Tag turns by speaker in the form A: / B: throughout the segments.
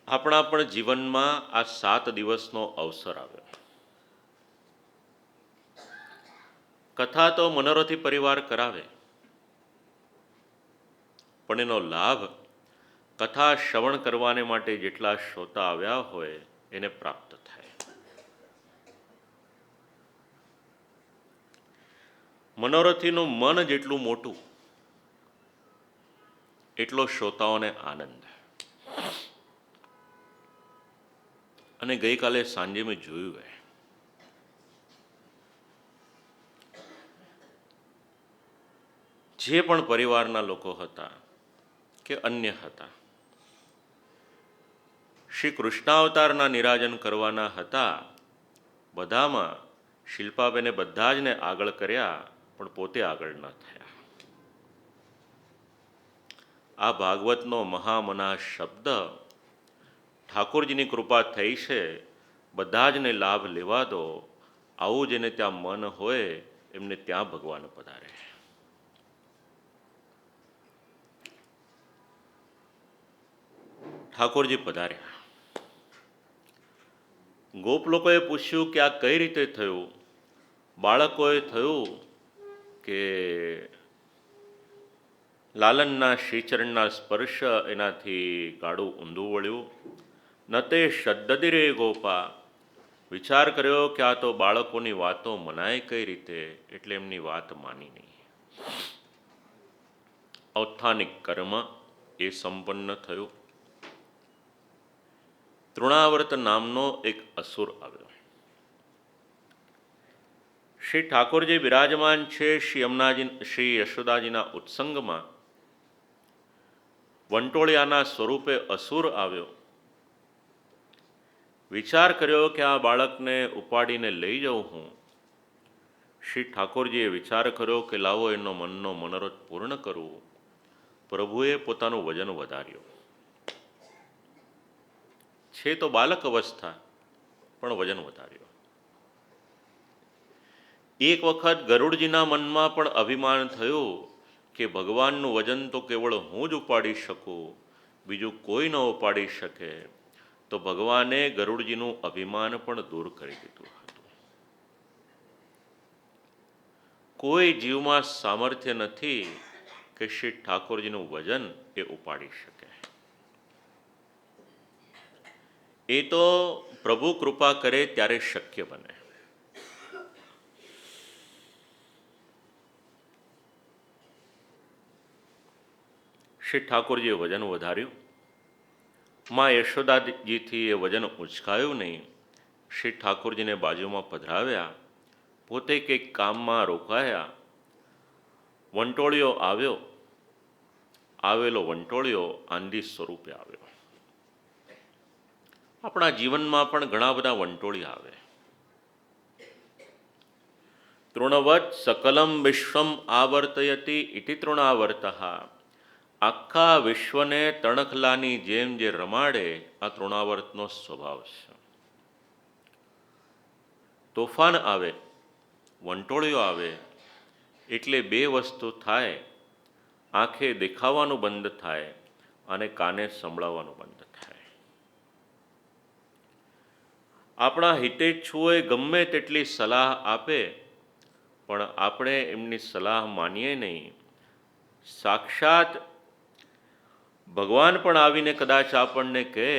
A: આપણા પણ જીવનમાં આ 7 દિવસનો અવસર આવ્યો. કથા તો મનોરથી પરિવાર કરાવે, પણ એનો લાભ કથા શ્રવણ કરવાને માટે જેટલા શ્રોતા આવ્યા હોય એને પ્રાપ્ત થાય. મનોરથીનું મન જેટલું મોટું એટલો શ્રોતાઓને આનંદ. અને ગઈકાલે સાંજે મેં જોયું જે પણ પરિવારના લોકો હતા કે અન્ય હતા, શ્રી કૃષ્ણાવતારના નિરાજન કરવાના હતા. બધામાં શિલ્પાબેને બધા જ ને આગળ કર્યા, પણ પોતે આગળ ન થયા. આ ભાગવતનો મહામના શબ્દ ઠાકોરજીની કૃપા થઈ છે, બધા જ ને લાભ લેવા દો. આવું જેને ત્યાં મન હોય એમને ત્યાં ભગવાન પધારે. ઠાકોરજી પધાર્યા. ગોપ લોકોએ પૂછ્યું કે આ કઈ રીતે થયું. બાળકોએ થયું કે લાલનના શ્રીચરણના સ્પર્શ એનાથી ગાડું ઊંધું વળ્યું. ન તે શબ્દદી રે ગોપા. વિચાર કર્યો કે આ તો બાળકોની વાતો મનાય કઈ રીતે, એટલે એમની વાત માની નહીં. ઔત્થાનિક કર્મ એ સંપન્ન થયું. તૃણાવર્ત નામનો એક અસુર આવ્યો. શ્રી ઠાકોરજી બિરાજમાન છે શ્રી યશોદાજીના ઉત્સંગમાં. વંટોળિયાના સ્વરૂપે અસુર આવ્યો. વિચાર કર્યો કે આ બાળકને ઉપાડીને લઈ જાઉં હું. શ્રી ઠાકોરજીએ વિચાર કર્યો કે લાવો એનો મનનો મનોરથ પૂર્ણ કરવું. પ્રભુએ પોતાનું વજન વધાર્યું. છે તો બાલક અવસ્થા, પણ વજન વધાર્યું. એક વખત ગરુડજીના મનમાં પણ અભિમાન થયું કે ભગવાનનું વજન તો કેવળ હું જ ઉપાડી શકું, બીજું કોઈ ન ઉપાડી શકે. તો ભગવાને ગરુડજીનું અભિમાન પણ દૂર કરી દીધું હતું. કોઈ જીવમાં સામર્થ્ય નથી કે શ્રી ઠાકોરજીનું વજન એ ઉપાડી શકે. એ તો પ્રભુ કૃપા કરે ત્યારે શક્ય બને. શ્રી ઠાકોરજીએ વજન વધાર્યું. માં યશોદાજીથી એ વજન ઉંચકાયું નહીં. શ્રી ઠાકોરજીને બાજુમાં પધરાવ્યા. પોતે કંઈક કામમાં રોકાયા. વંટોળિયો આવ્યો. આવેલો વંટોળિયો આંધી સ્વરૂપે આવ્યો. આપણા જીવનમાં પણ ઘણા બધા વંટોળિયા આવે. તૃણવત સકલમ વિશ્વમ આવર્તયતી ઇતિ તૃણાવર્ત. આખા વિશ્વને તણખલાની જેમ જે રમાડે, આ તૃણાવર્તનો સ્વભાવ છે. તોફાન આવે, વંટોળિયો આવે એટલે બે વસ્તુ થાય. આંખે દેખાવાનું બંધ થાય અને કાને સંભળાવવાનું બંધ થાય. આપણા હિતેચ્છુઓએ ગમે તેટલી સલાહ આપે, પણ આપણે એમની સલાહ માનીએ નહીં. સાક્ષાત ભગવાન પણ આવીને કદાચ આપણને કહે,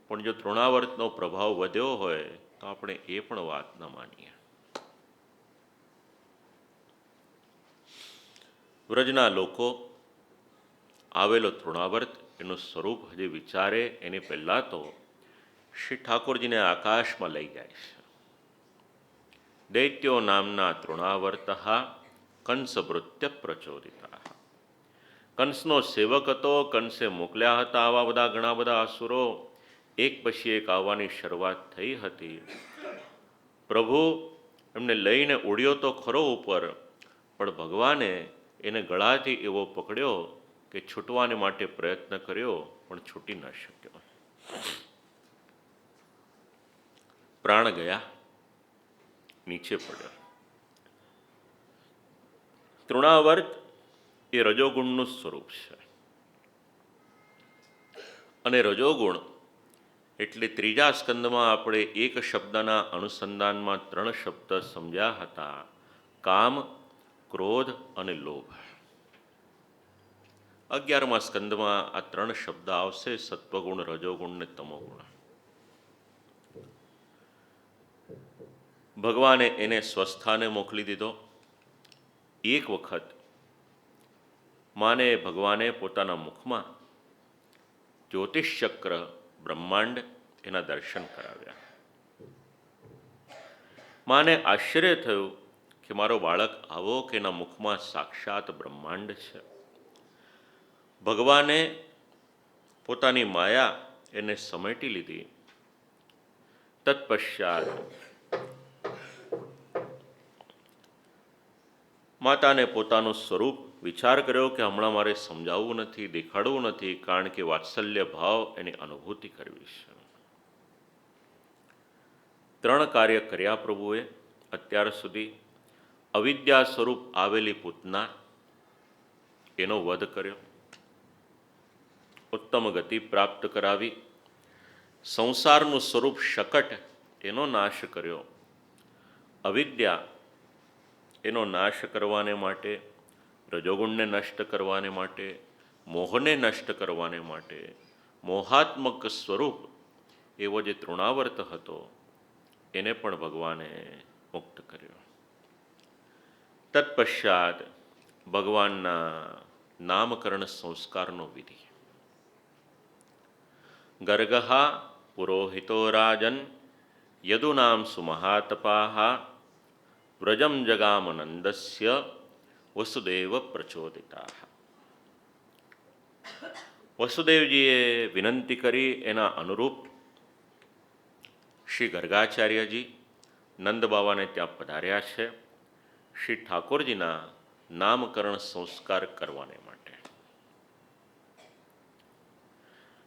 A: પણ જો તૃણાવર્તનો પ્રભાવ વધ્યો હોય તો આપણે એ પણ વાત ન માનીએ. વ્રજના લોકો આવેલો તૃણાવર્ત એનું સ્વરૂપ હજી વિચારે એની પહેલાં તો શ્રી ઠાકોરજીને આકાશમાં લઈ જાય છે. દૈત્યો નામના તૃણાવર્ત કંસભૃત્ય પ્રચોદિતા. કંસનો સેવક હતો. કંસે મોકલ્યા હતા આવા બધા ઘણા બધા અસુરો. એક પછી એક આવવાની શરૂઆત થઈ હતી. પ્રભુ એમને લઈને ઉડ્યો તો ખરો ઉપર, પણ ભગવાને એને ગળાથી એવો પકડ્યો કે છૂટવાને માટે પ્રયત્ન કર્યો, પણ છૂટી ન શક્યો. પ્રાણ ગયા, નીચે પડ્યો. તૃણાવર્ત એ રજોગુણનું સ્વરૂપ છે. અને રજોગુણ એટલે ત્રીજા સ્કંદમાં આપણે એક શબ્દના અનુસંધાનમાં 3 શબ્દ સમજ્યા હતા: કામ, ક્રોધ અને લોભ. 11મા સ્કંદમાં આ 3 શબ્દ આવશે: સત્વગુણ, રજોગુણ ને તમોગુણ. ભગવાને એને સ્વસ્થાને મોકલી દીધો. એક વખત માને ભગવાને પોતાના મુખમાં જ્યોતિષચક્ર, બ્રહ્માંડ એના દર્શન કરાવ્યા. માને આશ્ચર્ય થયું કે મારો બાળક આવો કે એના મુખમાં સાક્ષાત બ્રહ્માંડ છે. ભગવાને પોતાની માયા એને સમેટી લીધી. તત્પશ્ચાત માતાને પોતાનું સ્વરૂપ વિચાર કર્યો કે હમણાં મારે સમજાવવું નથી, દેખાડવું નથી, કારણ કે વાત્સલ્ય ભાવ એની અનુભૂતિ કરવી છે. 3 કાર્ય કર્યા પ્રભુએ અત્યાર સુધી. અવિદ્યા સ્વરૂપ આવેલી પૂતના, એનો વધ કર્યો. ઉત્તમ ગતિ પ્રાપ્ત કરાવી. સંસારનું સ્વરૂપ શકટ, એનો નાશ કર્યો. અવિદ્યા, એનો નાશ કરવાને માટે, રજોગુણને નષ્ટ કરવાને માટે, મોહને નષ્ટ કરવાને માટે, મોહાત્મક સ્વરૂપ એવો જે તૃણાવર્ત હતો એને પણ ભગવાને મુક્ત કર્યો. તત્પશ્ચાત ભગવાનના નામકરણ સંસ્કારનો વિધિ. ગર્ગા પુરોહિતો રાજન યદુનામ સુમહાતપાહ વ્રજમ જગામનંદસ્ય વસુદેવ પ્રચોદિતા. વસુદેવજીએ વિનંતી કરી એના અનુરૂપ શ્રી ગર્ગાચાર્યજી નંદ બાવાને ત્યાં પધાર્યા છે શ્રી ઠાકોરજીના નામકરણ સંસ્કાર કરવાને માટે.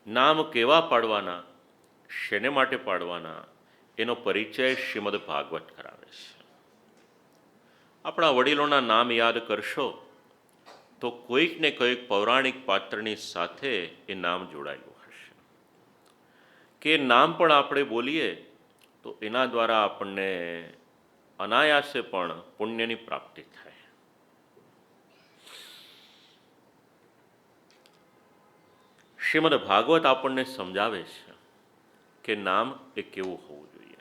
A: નામ કેવા પાડવાના, શેને માટે પાડવાના, એનો પરિચય શ્રીમદ ભાગવત કરાવે છે. આપણા વડીલોના નામ યાદ કરશો તો કોઈક ને કોઈક પૌરાણિક પાત્રની સાથે એ નામ જોડાયેલું હશે. કે નામ પણ આપણે બોલીએ તો એના દ્વારા આપણને અનાયાસે પણ પુણ્યની પ્રાપ્તિ થાય. શ્રીમદ ભાગવત આપણને સમજાવે છે કે નામ એ કેવું હોવું જોઈએ.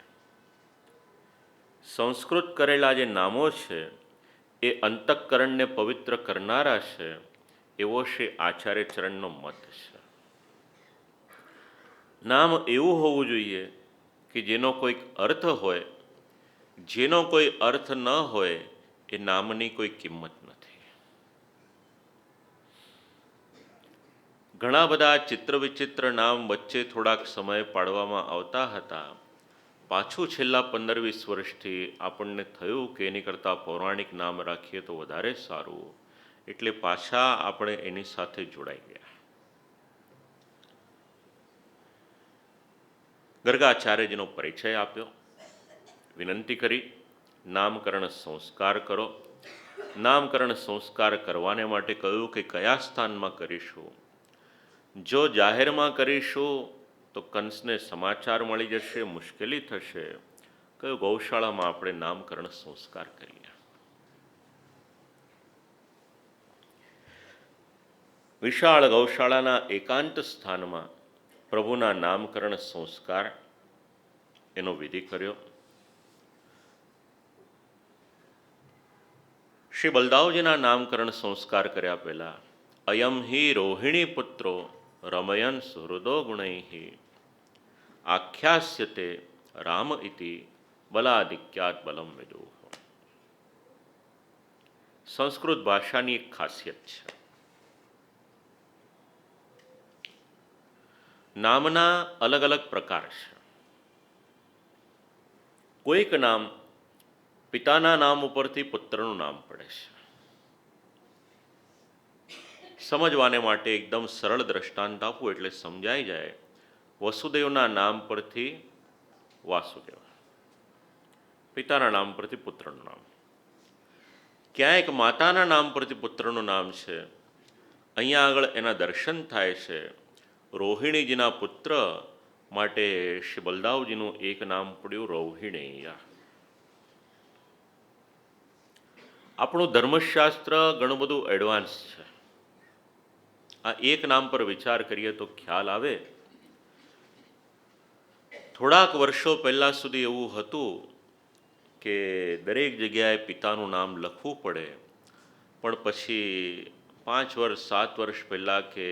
A: સંસ્કૃત કરેલા જે નામો છે એ અંતઃકરણને પવિત્ર કરનારા છે, એવો શ્રી આચાર્ય ચરણનો મત છે. નામ એવું હોવું જોઈએ કે જેનો કોઈક અર્થ હોય. જેનો કોઈ અર્થ ન હોય એ નામની કોઈ કિંમત નથી. ઘણા બધા ચિત્ર વિચિત્ર નામ વચ્ચે થોડાક સમય પાડવામાં આવતા હતા. પાછું છેલ્લા 15-20 વર્ષથી આપણને થયું કે એની કરતાં પૌરાણિક નામ રાખીએ તો વધારે સારું, એટલે પાછા આપણે એની સાથે જોડાઈ ગયા. ગર્ગાચાર્યજીનો પરિચય આપ્યો, વિનંતી કરી નામકરણ સંસ્કાર કરો. નામકરણ સંસ્કાર કરવાને માટે કહ્યું કે કયા સ્થાનમાં કરીશું. જો જાહેરમાં કરીશું તો કંસને સમાચાર મળી જશે, મુશ્કેલી થશે. કયું ગૌશાળામાં આપણે નામકરણ સંસ્કાર કરીએ. વિશાળ ગૌશાળાના એકાંત સ્થાનમાં પ્રભુના નામકરણ સંસ્કાર એનો વિધિ કર્યો. શ્રી બલદાવજીના નામકરણ સંસ્કાર કર્યા પહેલા અયમ હિ રોહિણી પુત્રો રમયન સુહૃદો ગુણૈ આખ્યાસ્યતે રામ ઇતિ બલાધિક્યાત બલમ વિદુઃ. સંસ્કૃત ભાષાની એક ખાસિયત છે. નામના અલગ અલગ પ્રકાર છે. કોઈક નામ પિતાના નામ ઉપરથી પુત્રનું નામ પડે છે. સમજવાને માટે એકદમ સરળ દ્રષ્ટાંત આપવું એટલે સમજાઈ જાય. વસુદેવના નામ પરથી વાસુદેવ, પિતાના નામ પરથી પુત્રનું નામ. ક્યાંક માતાના નામ પરથી પુત્રનું નામ છે. અહીંયા આગળ એના દર્શન થાય છે. રોહિણીજીના પુત્ર માટે શ્રી બલદાવજીનું એક નામ પડ્યું રોહિણેય. આપણું ધર્મશાસ્ત્ર ઘણું બધું એડવાન્સ છે. આ એક નામ પર વિચાર કરીએ તો ખ્યાલ આવે. થોડાક વર્ષો પહેલાં સુધી એવું હતું કે દરેક જગ્યાએ પિતાનું નામ લખવું પડે, પણ પછી 5 વર્ષ 7 વર્ષ પહેલાં કે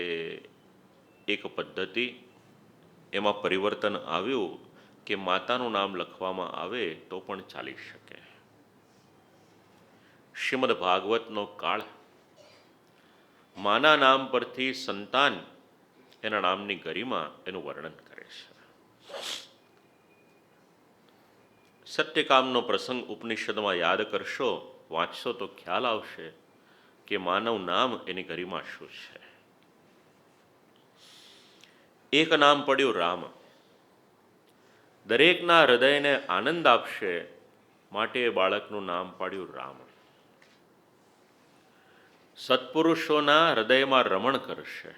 A: એક પદ્ધતિ એમાં પરિવર્તન આવ્યું કે માતાનું નામ લખવામાં આવે તો પણ ચાલી શકે. શ્રીમદ ભાગવતનો કાળ માના નામ પરથી સંતાન એના નામની ગરિમા એનું વર્ણન કરે છે. સત્યકામનો પ્રસંગ ઉપનિષદમાં યાદ કરશો, વાંચશો તો ખ્યાલ આવશે કે માનવ નામ એની ગરિમા શું છે. એક નામ પડ્યું રામ. દરેકના હૃદયને આનંદ આપશે માટે એ બાળકનું નામ પાડ્યું રામ. સત્પુરુષોના હૃદયમાં રમણ કરશે.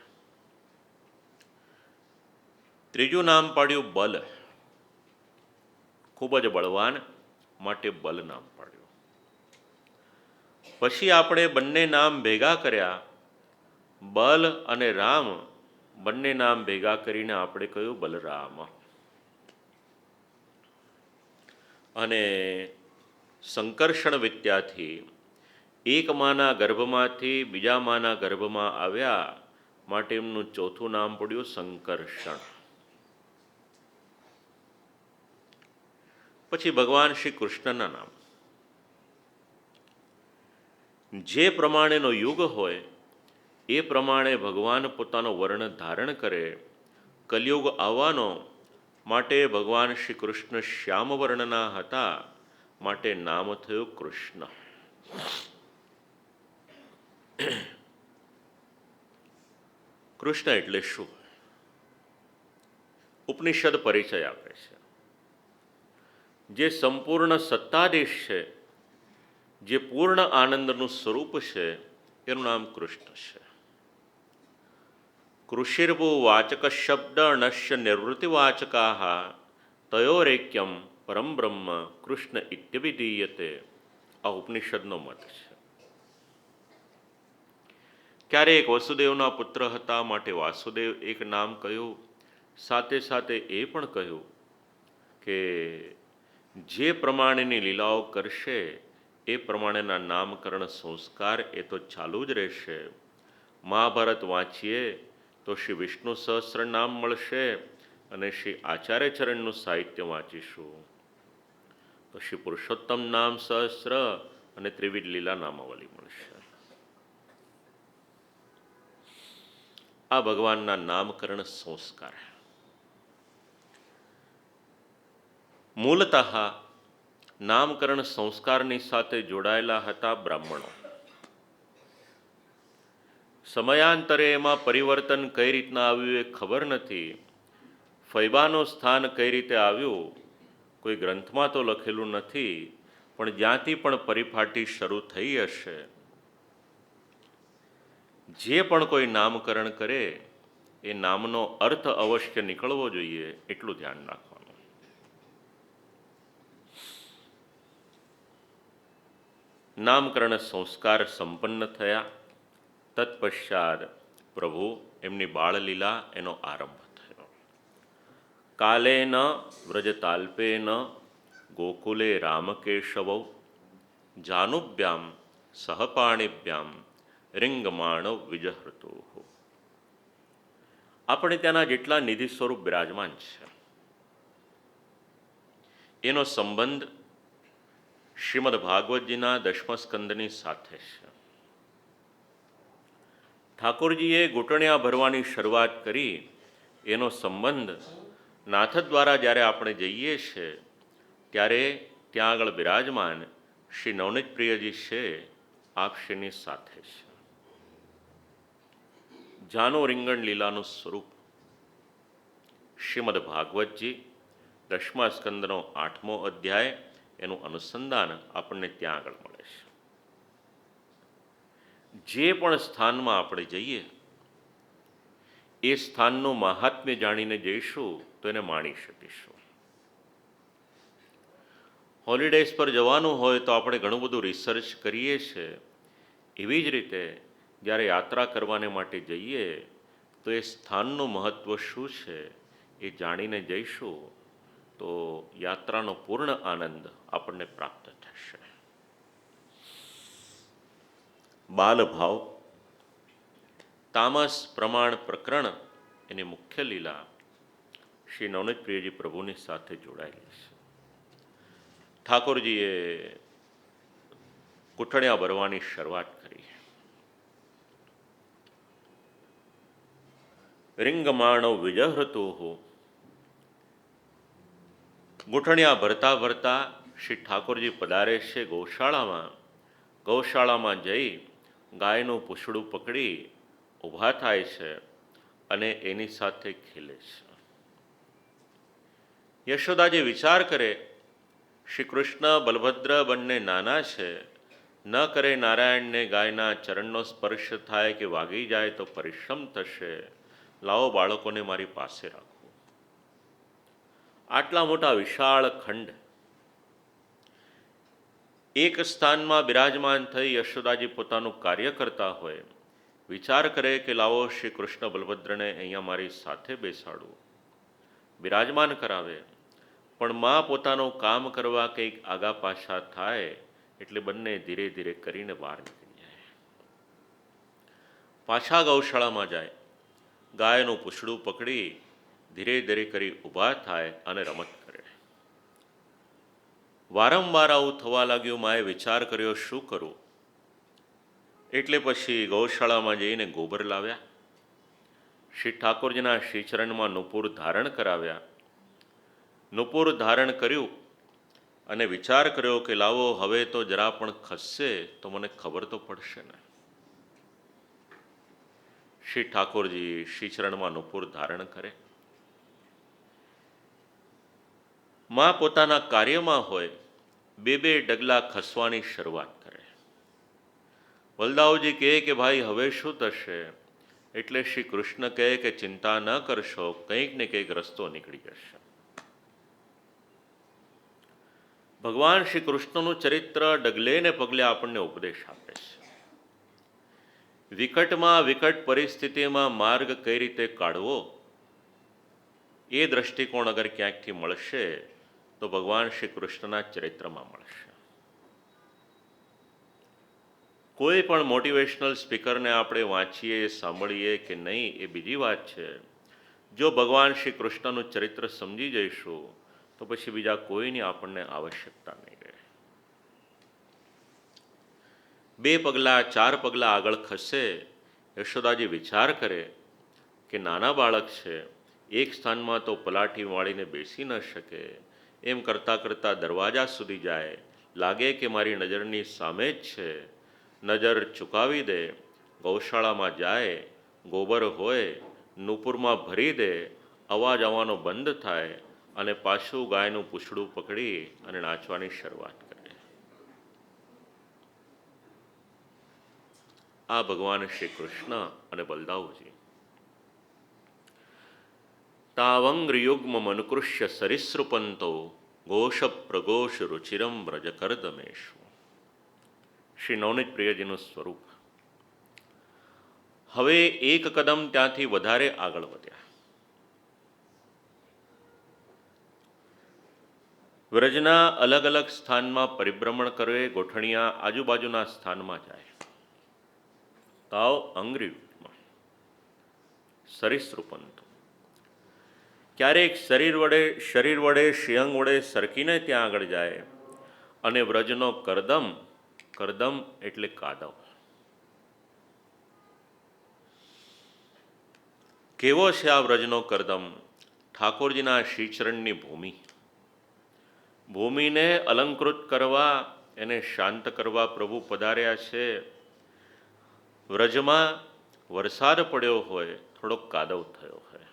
A: ત્રીજું નામ પાડ્યું બલ. ખૂબ જ બળવાન માટે બલ નામ પાડ્યું. પછી આપણે બંને નામ ભેગા કર્યા, બલ અને રામ. બંને નામ ભેગા કરીને આપણે કહ્યું બલરામ. અને સંકર્ષણ વિદ્યાથી એક માના ગર્ભમાંથી બીજા માના ગર્ભમાં આવ્યા માટે એમનું ચોથું નામ પડ્યું સંકર્ષણ. પછી ભગવાન શ્રી કૃષ્ણના નામ. જે પ્રમાણેનો યુગ હોય એ પ્રમાણે ભગવાન પોતાનો વર્ણ ધારણ કરે. કલિયુગ આવવાનો માટે ભગવાન શ્રી કૃષ્ણ શ્યામ વર્ણના હતા માટે નામ થયું કૃષ્ણ. કૃષ્ણ એટલે શું? ઉપનિષદ પરિચય આપે છે. જે સંપૂર્ણ સત્તાધીશ છે, જે પૂર્ણ આનંદનું સ્વરૂપ છે, એનું નામ કૃષ્ણ છે. કૃષિર્ભુ વાચક શબ્દ નશ્ય નિવૃત્તિવાચકા તયોરેક્યમ પરમ બ્રહ્મ કૃષ્ણ ઇત્યભિધીયતે. આ ઉપનિષદનો મત છે. ક્યારેક વસુદેવના પુત્ર હતા માટે વાસુદેવ એક નામ કહ્યું. સાથે સાથે એ પણ કહ્યું કે જે પ્રમાણેની લીલાઓ કરશે એ પ્રમાણેના નામકરણ સંસ્કાર એ તો ચાલુ જ રહેશે. મહાભારત વાંચીએ તો શ્રી વિષ્ણુ સહસ્ત્ર નામ મળશે, અને શ્રી આચાર્યચરણનું સાહિત્ય વાંચીશું તો શ્રી પુરુષોત્તમ નામ સહસ્ત્ર અને ત્રિવિધ લીલા નામાવલી મળશે. આ ભગવાનના નામકરણ સંસ્કાર. મૂળતઃ નામકરણ સંસ્કારની સાથે જોડાયેલા હતા બ્રાહ્મણો. સમયાંતરે એમાં પરિવર્તન કઈ રીતના આવ્યું એ ખબર નથી. ફૈબાનું સ્થાન કઈ રીતે આવ્યું કોઈ ગ્રંથમાં તો લખેલું નથી, પણ જ્યાંથી પણ પરિપાટી શરૂ થઈ હશે, જે પણ કોઈ નામકરણ કરે એ નામનો અર્થ અવશ્ય નીકળવો જોઈએ, એટલું ધ્યાન રાખવાનું. નામકરણ સંસ્કાર સંપન્ન થયા. તત્પશ્ચાત પ્રભુ એમની બાળલીલા એનો આરંભ થયો. કાલેન વ્રજતાલ્પેન ગોકુલે રામકેશવૌ જાનુભ્યામ સહપાણિભ્યામ રિંગમાણવ વિજહૃતુ. આપણે ત્યાંના જેટલા નિધિ સ્વરૂપ બિરાજમાન છે એનો સંબંધ શ્રીમદ ભાગવતજીના 10મા સ્કંદની સાથે છે. ઠાકોરજીએ ઘૂંટણિયા ભરવાની શરૂઆત કરી એનો સંબંધ નાથ દ્વારા જ્યારે આપણે જઈએ છીએ ત્યારે ત્યાં આગળ બિરાજમાન શ્રી નવનીત પ્રિયજી છે, આપશ્રીની સાથે છે. જાનો રીંગણ લીલાનું સ્વરૂપ શ્રીમદ ભાગવતજી 10મા સ્કંદનો 8મો અધ્યાય એનું અનુસંધાન આપણને ત્યાં આગળ મળે છે. જે પણ સ્થાનમાં આપણે જઈએ એ સ્થાનનું મહાત્મ્ય જાણીને જઈશું તો એને માણી શકીશું. હોલિડેઝ પર જવાનું હોય તો આપણે ઘણું બધું રિસર્ચ કરીએ છીએ. એવી જ રીતે જ્યારે યાત્રા કરવાને માટે જઈએ તો એ સ્થાનનું મહત્ત્વ શું છે એ જાણીને જઈશું તો યાત્રાનો પૂર્ણ આનંદ આપણને પ્રાપ્ત થશે. બાલભાવ તામસ પ્રમાણ પ્રકરણ એની મુખ્ય લીલા શ્રી નવનીત પ્રિયજી પ્રભુની સાથે જોડાયેલી છે. ઠાકોરજીએ કુટણિયા ભરવાની શરૂઆત કરી. રિંગમાણવ વિજહૃતુ. ગૂંઠણિયા ભરતા ભરતા શ્રી ઠાકોરજી પધારે છે ગૌશાળામાં. ગૌશાળામાં જઈ ગાયનું પૂંછડું પકડી ઊભા થાય છે અને એની સાથે ખેલે છે. યશોદાજી વિચાર કરે, શ્રી કૃષ્ણ બલભદ્ર બંને નાના છે, ન કરે નારાયણને ગાયના ચરણનો સ્પર્શ થાય કે વાગી જાય તો પરિશ્રમ થશે, લાવો બાળકોને મારી પાસે રાખો. આટલા મોટા વિશાળ ખંડ એક સ્થાનમાં બિરાજમાન થઈ યશોદાજી પોતાનું કાર્ય કરતા હોય, વિચાર કરે કે લાવો શ્રી કૃષ્ણ બલભદ્રને અહીંયા મારી સાથે બેસાડું, બિરાજમાન કરાવે. પણ માં પોતાનું કામ કરવા કંઈક આગા પાછા થાય એટલે બંને ધીરે ધીરે કરીને બહાર નીકળી જાય. પાછા ગૌશાળામાં જાય, ગાયનું પૂંછડું પકડી ધીરે ધીરે કરી ઊભા થાય અને રમત કરે. વારંવાર આવું થવા લાગ્યું. માએ વિચાર કર્યો શું કરું, એટલે પછી ગૌશાળામાં જઈને ગોબર લાવ્યા. શ્રી ઠાકોરજીના શ્રીચરણમાં નુપુર ધારણ કરાવ્યા. નુપુર ધારણ કર્યું અને વિચાર કર્યો કે લાવો હવે તો જરા પણ ખસશે તો મને ખબર તો પડશે ને. શ્રી ઠાકોરજી શ્રીચરણમાં નુપુર ધારણ કરે. માં પોતાના કાર્યમાં હોય, બે બે ડગલા ખસવાની શરૂઆત કરે. બલદાવજી કહે કે ભાઈ હવે શું થશે, એટલે શ્રી કૃષ્ણ કહે કે ચિંતા ન કરશો, કંઈક ને કંઈક રસ્તો નીકળી જશે. ભગવાન શ્રી કૃષ્ણનું ચરિત્ર ડગલે ને પગલે આપણને ઉપદેશ આપે છે. વિકટમાં વિકટ પરિસ્થિતિમાં માર્ગ કઈ રીતે કાઢવો એ દ્રષ્ટિકોણ અગર ક્યાંકથી મળશે તો ભગવાન શ્રી કૃષ્ણના ચરિત્રમાં મળશે. કોઈ પણ મોટિવેશનલ સ્પીકરને આપણે વાંચીએ સાંભળીએ કે નહીં એ બીજી વાત છે. જો ભગવાન શ્રી કૃષ્ણનું ચરિત્ર સમજી જઈશું તો પછી બીજા કોઈની આપણને આવશ્યકતા નહીં રહે. બે પગલાં ચાર પગલાં આગળ ખસે. યશોદાજી વિચાર કરે કે નાના બાળક છે, એક સ્થાનમાં તો પલાઠી વાળીને બેસી ન શકે. એમ કરતાં કરતાં દરવાજા સુધી જાય. લાગે કે મારી નજરની સામે જ છે, નજર ચૂકાવી દે. ગૌશાળામાં જાય, ગોબર હોય નુપુરમાં ભરી દે, અવાજ આવવાનો બંધ થાય અને પાછું ગાયનું પૂંછડું પકડી અને નાચવાની શરૂઆત કરે. આ ભગવાન શ્રી કૃષ્ણ અને બલદાવજી. તાવંગ્રયુગ્મ મનુકૃષ્ય સરિસૃપંતો ઘોષ પ્રઘોષ રુચિરમ વ્રજકર્દમેશુ. શ્રી નવનીત પ્રિયજીનું સ્વરૂપ. હવે એક કદમ ત્યાંથી વધારે આગળ વધ્યા. વ્રજના અલગ અલગ સ્થાનમાં પરિભ્રમણ કરે. ગોઠણિયા આજુબાજુના સ્થાનમાં જાય. તાવ અંગ્રિયુગમાં સરિસૃપંતો. ક્યારેક શરીર વડે શ્રીઅંગ વડે સરકીને ત્યાં આગળ જાય અને વ્રજનો કરદમ, કરદમ એટલે કાદવ. કેવો છે આ વ્રજનો કરદમ? ઠાકોરજીના શ્રીચરણની ભૂમિ. ભૂમિને અલંકૃત કરવા, એને શાંત કરવા પ્રભુ પધાર્યા છે. વ્રજમાં વરસાદ પડ્યો હોય, થોડોક કાદવ થયો હોય,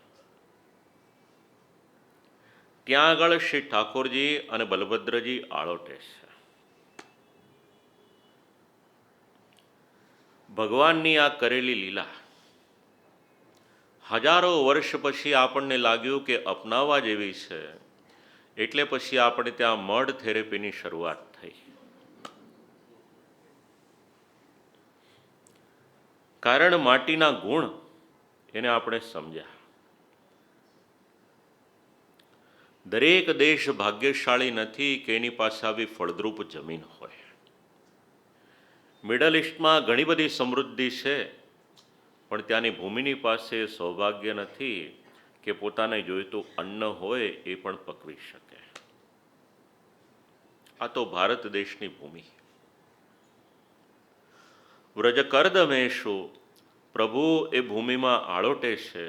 A: ત્યાં આગળ શ્રી ઠાકોરજી અને બલભદ્રજી આળોટે છે. ભગવાનની આ કરેલી લીલા. હજારો વર્ષ પછી આપણને લાગ્યું કે અપનાવવા જેવી છે, એટલે પછી આપણે ત્યાં મડ થેરેપીની શરૂઆત થઈ. કારણ માટીના ગુણ એને આપણે સમજ્યા. દરેક દેશ ભાગ્યશાળી નથી કે એની પાસે આવી ફળદ્રુપ જમીન હોય. મિડલ ઇસ્ટમાં ઘણી બધી સમૃદ્ધિ છે, પણ ત્યાંની ભૂમિની પાસે સૌભાગ્ય નથી કે પોતાને જોઈતું અન્ન હોય એ પણ પકવી શકે. આ તો ભારત દેશની ભૂમિ. વ્રજકર્દમેશુ, પ્રભુ એ ભૂમિમાં આળોટે છે.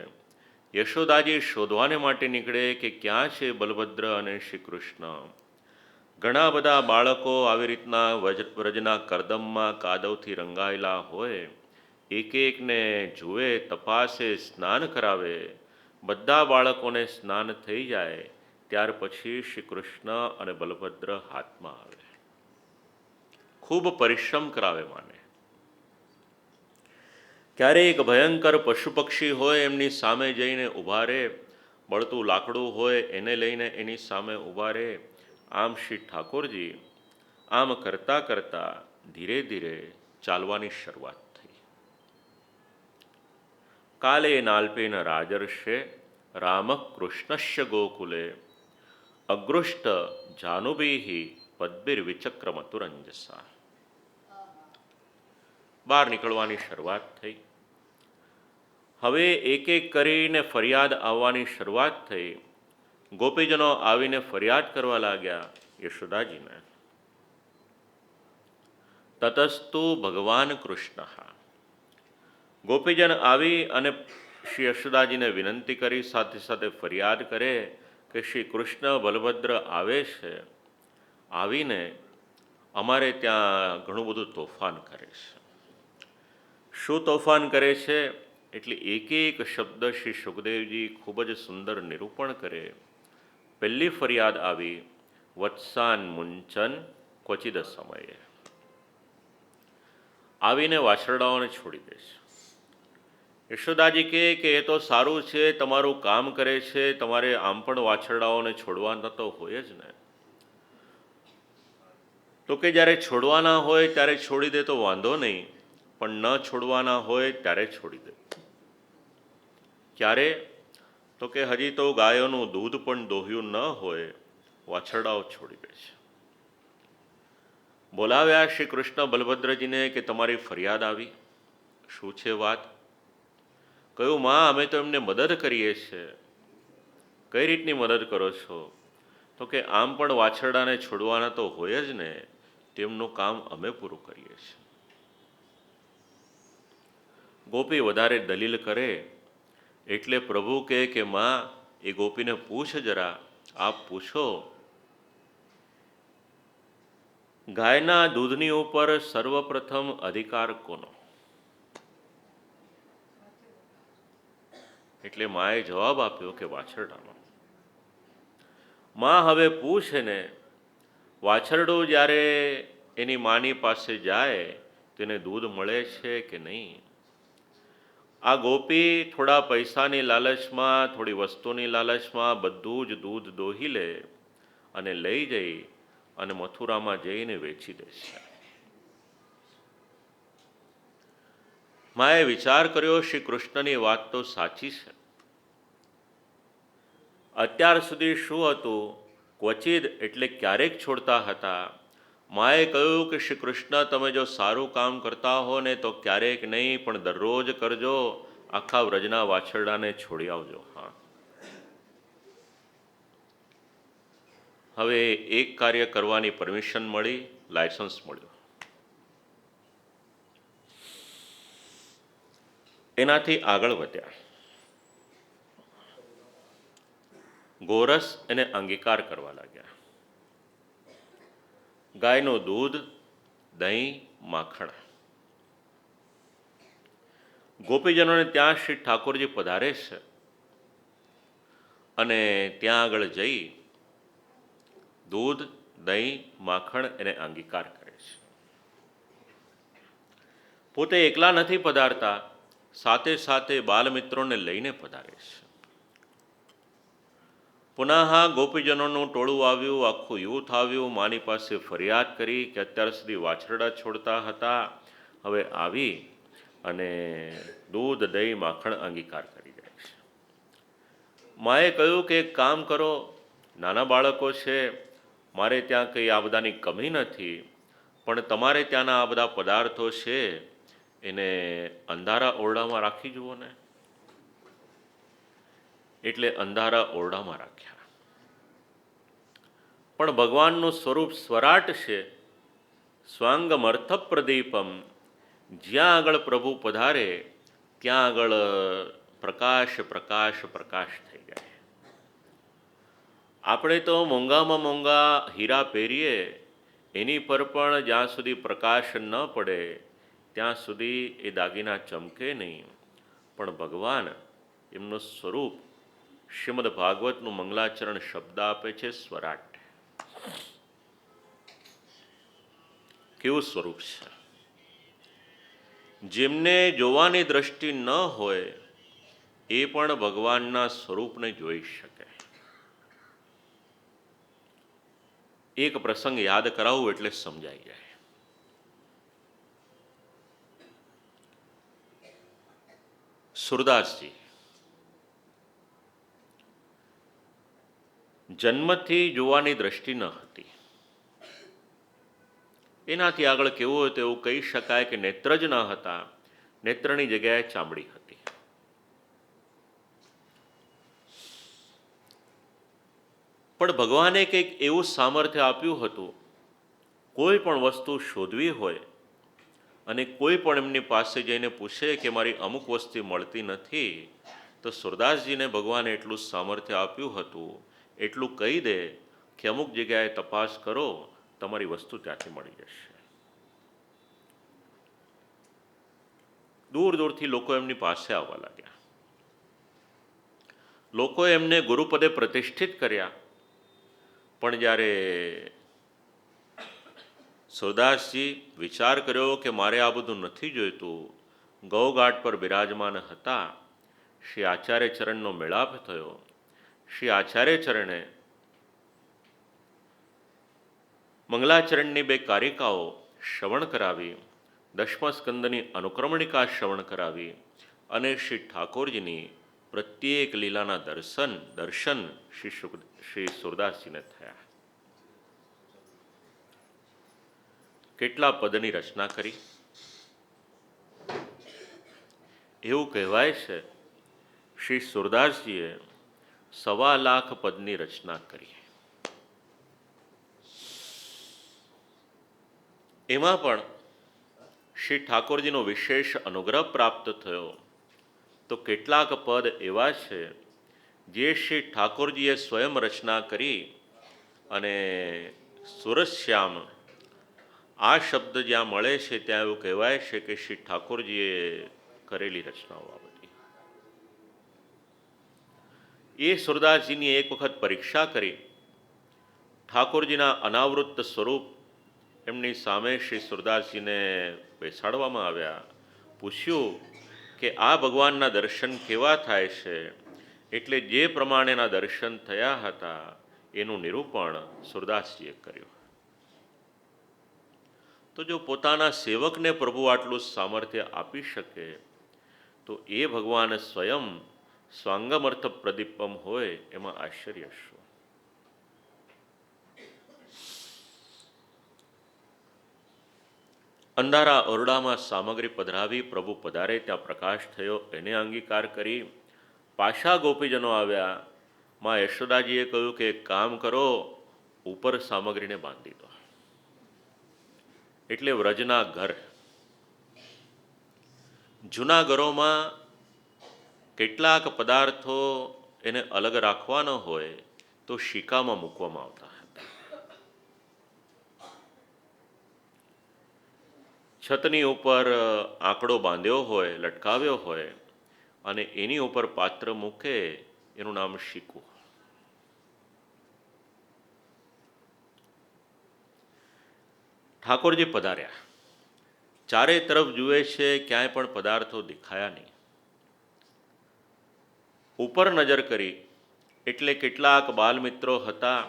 A: યશોદાજી શોધવાને માટે નીકળે કે ક્યાં છે બલભદ્ર અને શ્રી કૃષ્ણ. ઘણા બધા બાળકો આવી રીતના વ્રજના કરદમમાં કાદવથી રંગાયેલા હોય, એક એકને જુએ, તપાસે, સ્નાન કરાવે. બધા બાળકોને સ્નાન થઈ જાય ત્યાર પછી શ્રી કૃષ્ણ અને બલભદ્ર હાથમાં આવે. ખૂબ પરિશ્રમ કરાવે માને. ક્યારેક ભયંકર પશુ પક્ષી હોય એમની સામે જઈને ઊભા રહે, બળતું લાકડું હોય એને લઈને એની સામે ઊભા રહે. આમ શ્રી ઠાકોરજી આમ કરતાં કરતાં ધીરે ધીરે ચાલવાની શરૂઆત થઈ. કાલે નાલ્પેન રાજર્ષે રામ કૃષ્ણસ્ય ગોકુલે અગૃષ્ટ જાનુભીઃ પદ્ભિર્વિચક્રમતુરંજસા. બહાર નીકળવાની શરૂઆત થઈ. હવે એક એક કરીને ફરિયાદ આવવાની શરૂઆત થઈ. ગોપીજનો આવીને ફરિયાદ કરવા લાગ્યા યશોદાજીને. તતસ્તુ ભગવાન કૃષ્ણ. ગોપીજન આવી અને શ્રી યશોદાજીને વિનંતી કરી, સાથે સાથે ફરિયાદ કરે કે શ્રી કૃષ્ણ બલભદ્ર આવે છે, આવીને અમારે ત્યાં ઘણું બધું તોફાન કરે છે. શું તોફાન કરે છે? એટલે એક એક શબ્દ શ્રી સુખદેવજી ખૂબ જ સુંદર નિરૂપણ કરે. પહેલી ફરિયાદ આવી, વત્સાન મુંચન ક્વચિદ સમયે. આવીને વાછરડાઓને છોડી દે છે. યશોદાજી કહે કે એ તો સારું છે, તમારું કામ કરે છે, તમારે આમ પણ વાછરડાઓને છોડવાના તો હોય જ ને. તો કે જ્યારે છોડવાના હોય ત્યારે છોડી દે તો વાંધો નહીં, પણ ન છોડવાના હોય ત્યારે છોડી દે. ક્યારે? તો કે હજી તો ગાયોનું દૂધ પણ દોહ્યું ન હોય, વાછરડાઓ છોડી દે છે. બોલાવ્યા શ્રી કૃષ્ણ બલભદ્રજીને કે તમારી ફરિયાદ આવી, શું છે વાત? કહ્યું, માં અમે તો એમને મદદ કરીએ છીએ. કઈ રીતની મદદ કરો છો? તો કે આમ પણ વાછરડાને છોડવાના તો હોય જ ને, તેમનું કામ અમે પૂરું કરીએ છીએ. ગોપી વધારે દલીલ કરે એટલે પ્રભુ કહે કે માં એ ગોપીને પૂછ જરા, આપ પૂછો. ગાયના દૂધની ઉપર સર્વપ્રથમ અધિકાર કોનો? એટલે માએ જવાબ આપ્યો કે વાછરડાનો. માં હવે પૂછે ને, વાછરડું જ્યારે એની માની પાસે જાય તેને દૂધ મળે છે કે નહીં? આ ગોપી થોડા પૈસાની લાલચમાં, થોડી વસ્તુની લાલચમાં બધું જ દૂધ દોહી લે અને લઈ જઈ અને મથુરામાં જઈને વેચી દે છે. માએ વિચાર કર્યો, શ્રી કૃષ્ણની વાત તો સાચી છે. અત્યાર સુધી શું હતું? ક્વચિદ એટલે ક્યારેક છોડતા હતા. માએ કહ્યું કે શ્રી કૃષ્ણ તમે જો સારું કામ કરતા હો ને તો ક્યારેક નહીં પણ દરરોજ કરજો, આખા વ્રજના વાછરડાને છોડી આવજો. હા, હવે એક કાર્ય કરવાની પરમિશન મળી, લાયસન્સ મળ્યું. એનાથી આગળ વધ્યા. ગોરસ એને અંગીકાર કરવા લાગ્યા. ગાયનું દૂધ, દહીં, માખણ. ગોપીજનોને ત્યાં શ્રી ઠાકોરજી પધારે છે અને ત્યાં આગળ જઈ દૂધ, દહીં, માખણ એને અંગીકાર કરે છે. પોતે એકલા નથી પધારતા, સાથે સાથે બાલમિત્રોને લઈને પધારે છે. પુનઃ ગોપીજનોનું ટોળું આવ્યું, આખું યુથ આવ્યું, માની પાસે ફરિયાદ કરી કે અત્યાર સુધી વાછરડા છોડતા હતા, હવે આવી અને દૂધ દહીં માખણ અંગીકાર કરી જાય છે. માએ કહ્યું કે એક કામ કરો, નાના બાળકો છે, મારે ત્યાં કંઈ આ બધાની કમી નથી, પણ તમારે ત્યાંના આ બધા પદાર્થો છે એને અંધારા ઓરડામાં રાખી જુઓ ને. એટલે અંધારા ઓરડામાં રાખ્યા. પણ ભગવાનનું સ્વરૂપ સ્વરાટ છે, સ્વાંગમર્થ પ્રદીપમ. જ્યાં આગળ પ્રભુ પધારે ત્યાં આગળ પ્રકાશ પ્રકાશ પ્રકાશ થઈ જાય. આપણે તો મોંઘામાં મોંઘા હીરા પહેરીએ, એની પર પણ જ્યાં સુધી પ્રકાશ ન પડે ત્યાં સુધી એ દાગીના ચમકે નહીં. પણ ભગવાન, એમનું સ્વરૂપ, શ્રીમદ ભાગવતનું મંગલાચરણ શબ્દ આપે છે સ્વરાટ. કેવું સ્વરૂપ છે! જેમને જોવાની દ્રષ્ટિ ન હોય એ પણ ભગવાનના સ્વરૂપને જોઈ શકે. એક પ્રસંગ યાદ કરાવું એટલે સમજાઈ જાય. સુરદાસજી જન્મથી જોવાની દ્રષ્ટિ ન હતી. એનાથી આગળ કેવું હોય તો એવું કહી શકાય કે નેત્ર જ ન હતા, નેત્રની જગ્યાએ ચામડી હતી. પણ ભગવાને કંઈક એવું સામર્થ્ય આપ્યું હતું, કોઈ પણ વસ્તુ શોધવી હોય અને કોઈ પણ એમની પાસે જઈને પૂછે કે મારી અમુક વસ્તુ મળતી નથી, તો સુરદાસજીને ભગવાને એટલું સામર્થ્ય આપ્યું હતું, એટલું કહી દે કે અમુક જગ્યાએ તપાસ કરો, તમારી વસ્તુ ત્યાંથી મળી જશે. દૂર દૂરથી લોકો એમની પાસે આવવા લાગ્યા. લોકોએ એમને ગુરુપદે પ્રતિષ્ઠિત કર્યા. પણ જ્યારે સુરદાસજી વિચાર કર્યો કે મારે આ બધું નથી જોઈતું, ગૌઘાટ પર બિરાજમાન હતા, શ્રી આચાર્ય ચરણનો મેળાપ થયો. શ્રી આચાર્ય ચરણે મંગલાચરણની 2 કારિકાઓ શ્રવણ કરાવી, દશમા સ્કંદની અનુક્રમણિકા શ્રવણ કરાવી અને શ્રી ઠાકોરજીની પ્રત્યેક લીલાના દર્શન શ્રી સુરદાસજીને થયા. કેટલા પદની રચના કરી! એવું કહેવાય છે શ્રી સુરદાસજીએ 1.25 પદની રચના કરી. એમાં પણ શ્રી ઠાકોરજીનો વિશેષ અનુગ્રહ પ્રાપ્ત થયો તો કેટલાક પદ એવા છે જે શ્રી ઠાકોરજીએ સ્વયં રચના કરી. અને સુરશ્યામ આ શબ્દ જ્યાં મળે છે ત્યાં એવું કહેવાય છે કે શ્રી ઠાકોરજીએ કરેલી રચનાઓ આ બધી. એ સુરદાસજીની એક વખત પરીક્ષા કરી. ઠાકોરજીના અનાવૃત્ત સ્વરૂપ એમની સામે શ્રી સુરદાસજીને બેસાડવામાં આવ્યા. પૂછ્યું કે આ ભગવાનના દર્શન કેવા થાય છે? એટલે જે પ્રમાણેના દર્શન થયા હતા એનું નિરૂપણ સુરદાસજીએ કર્યું. તો જો પોતાના સેવકને પ્રભુ આટલું સામર્થ્ય આપી શકે તો એ ભગવાન સ્વયં સ્વાંગમર્થ પ્રદીપમ હોય એમાં આશ્ચર્ય શું? અંધારા ઓરડામાં સામગ્રી પધરાવી, પ્રભુ પધારે ત્યાં પ્રકાશ થયો, એને અંગીકાર કરી. પાછા ગોપીજનો આવ્યા. માં યશોદાજીએ કહ્યું કે એક કામ કરો, ઉપર સામગ્રીને બાંધી દો. એટલે વ્રજના ઘર, જૂના ઘરોમાં કેટલાક પદાર્થો એને અલગ રાખવાનો હોય તો શિકામાં મૂકવામાં આવતા હતા. છતની ઉપર આંકડો બાંધ્યો હોય, લટકાવ્યો હોય અને એની ઉપર પાત્ર મૂકે, એનું નામ શીકું. ઠાકોરજી પધાર્યા, ચારે તરફ જુએ છે, ક્યાંય પણ પદાર્થો દેખાયા નહીં. ઉપર નજર કરી એટલે કેટલાક બાલમિત્રો હતા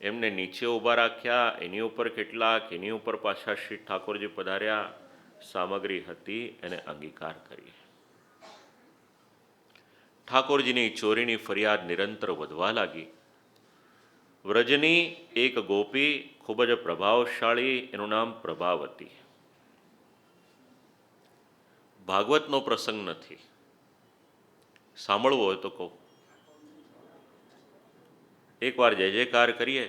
A: એમને નીચે ઊભા રાખ્યા, એની ઉપર કેટલાક, એની ઉપર પાછા શ્રી ઠાકોરજી પધાર્યા. સામગ્રી હતી એને અંગીકાર કરી. ઠાકોરજીની ચોરીની ફરિયાદ નિરંતર વધવા લાગી. વ્રજની એક ગોપી ખૂબ જ પ્રભાવશાળી, એનું નામ પ્રભાવતી. ભાગવતનો પ્રસંગ નથી, સાંભળવો હોય તો કહું. એકવાર જય જયકાર કરીએ.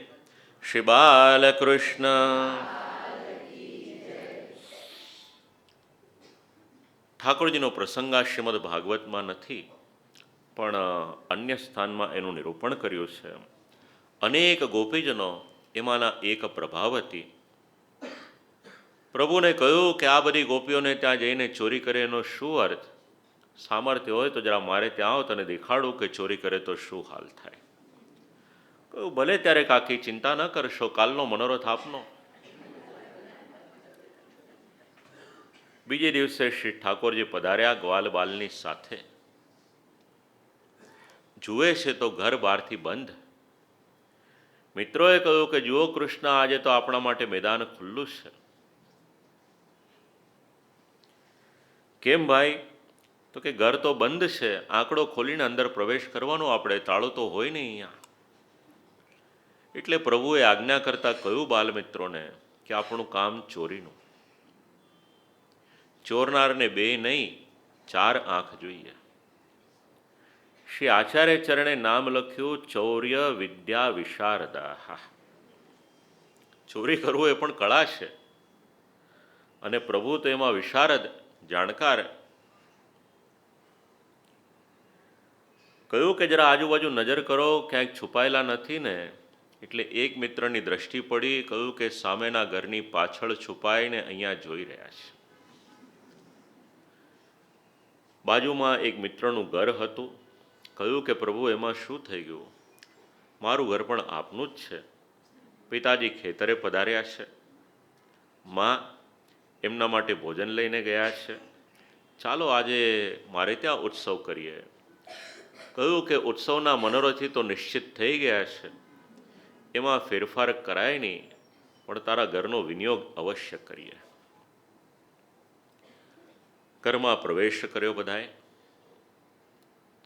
A: શ્રી બાલકૃષ્ણ. ઠાકોરજીનો પ્રસંગ આ શ્રીમદ ભાગવતમાં નથી, પણ અન્ય સ્થાનમાં એનું નિરૂપણ કર્યું છે. અનેક ગોપીજનો, એમાંના એક પ્રભાવતી, પ્રભુને કહ્યું કે આ બધી ગોપીઓને ત્યાં જઈને ચોરી કરે એનો શું અર્થ? સામર્થ્ય હોય તો જરા મારે ત્યાં આવો, તને દેખાડું કે ચોરી કરે તો શું હાલ થાય. કહ્યું ભલે ત્યારે કાકી, ચિંતા ન કરશો, કાલનો મનોરથ આપનો. બીજે દિવસે શ્રી ઠાકોરજી પધાર્યા ગ્વાલ બાલની સાથે. જુએ છે તો ઘર બહારથી બંધ. મિત્રોએ કહ્યું કે જુઓ કૃષ્ણ, આજે તો આપણા માટે મેદાન ખુલ્લું છે. કેમ ભાઈ? તો કે ઘર તો બંધ છે, આંકડો ખોલીને અંદર પ્રવેશ કરવાનો આપણે, તાળું તો હોય નહીં અહીંયા. એટલે પ્રભુએ આજ્ઞા કરતા કહ્યું બાલમિત્રોને કે આપણું કામ ચોરીનું. ચોરનારને બે નહીં, 4 આંખ જોઈએ. શ્રી આચાર્ય ચરણે નામ લખ્યું ચૌર્ય વિદ્યા વિશારદા. ચોરી કરવું એ પણ કળા છે, અને પ્રભુ તો એમાં વિશારદ, જાણકાર. કહ્યું કે જરા આજુબાજુ નજર કરો, ક્યાંક છુપાયેલા નથી ને? એટલે એક મિત્રની દ્રષ્ટિ પડી. કહ્યું કે સામેના ઘરની પાછળ છુપાઈને અહીંયા જોઈ રહ્યા છે. બાજુમાં એક મિત્રનું ઘર હતું. કહ્યું કે પ્રભુ એમાં શું થઈ ગયું? મારું ઘર પણ આપનું જ છે. પિતાજી ખેતરે પધાર્યા છે, માં એમના માટે ભોજન લઈને ગયા છે, ચાલો આજે મારે ત્યાં ઉત્સવ કરીએ. કહ્યું કે ઉત્સવના મનોરથી તો નિશ્ચિત થઈ ગયા છે, એમાં ફેરફાર કરાય નહીં, પણ તારા ઘરનો વિનિયોગ અવશ્ય કરીએ. ઘરમાં પ્રવેશ કર્યો બધાએ.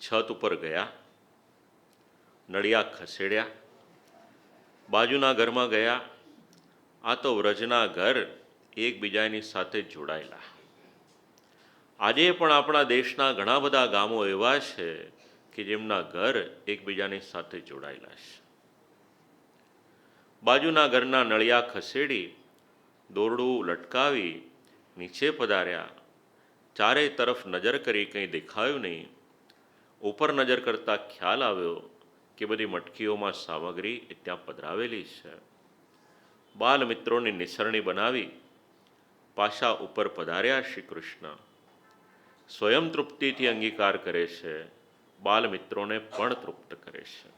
A: છત ઉપર ગયા, નળિયા ખસેડ્યા, બાજુના ઘરમાં ગયા. આ તો વ્રજના ઘર એકબીજાની સાથે જોડાયેલા. આજે પણ આપણા દેશના ઘણા બધા ગામો એવા છે કે જેમના ઘર એકબીજાની સાથે જોડાયેલા છે. બાજુના ઘરના નળિયા ખસેડી, દોરડું લટકાવી નીચે પધાર્યા. ચારે તરફ નજર કરી, કંઈ દેખાયું નહીં. ઉપર નજર કરતાં ખ્યાલ આવ્યો કે બધી મટકીઓમાં સામગ્રી ત્યાં પધરાવેલી છે. બાલ મિત્રોની નિસરણી બનાવી પાછા ઉપર પધાર્યા. શ્રી કૃષ્ણ સ્વયં તૃપ્તિથી અંગીકાર કરે છે, બાલ મિત્રોને પણ તૃપ્ત કરે છે.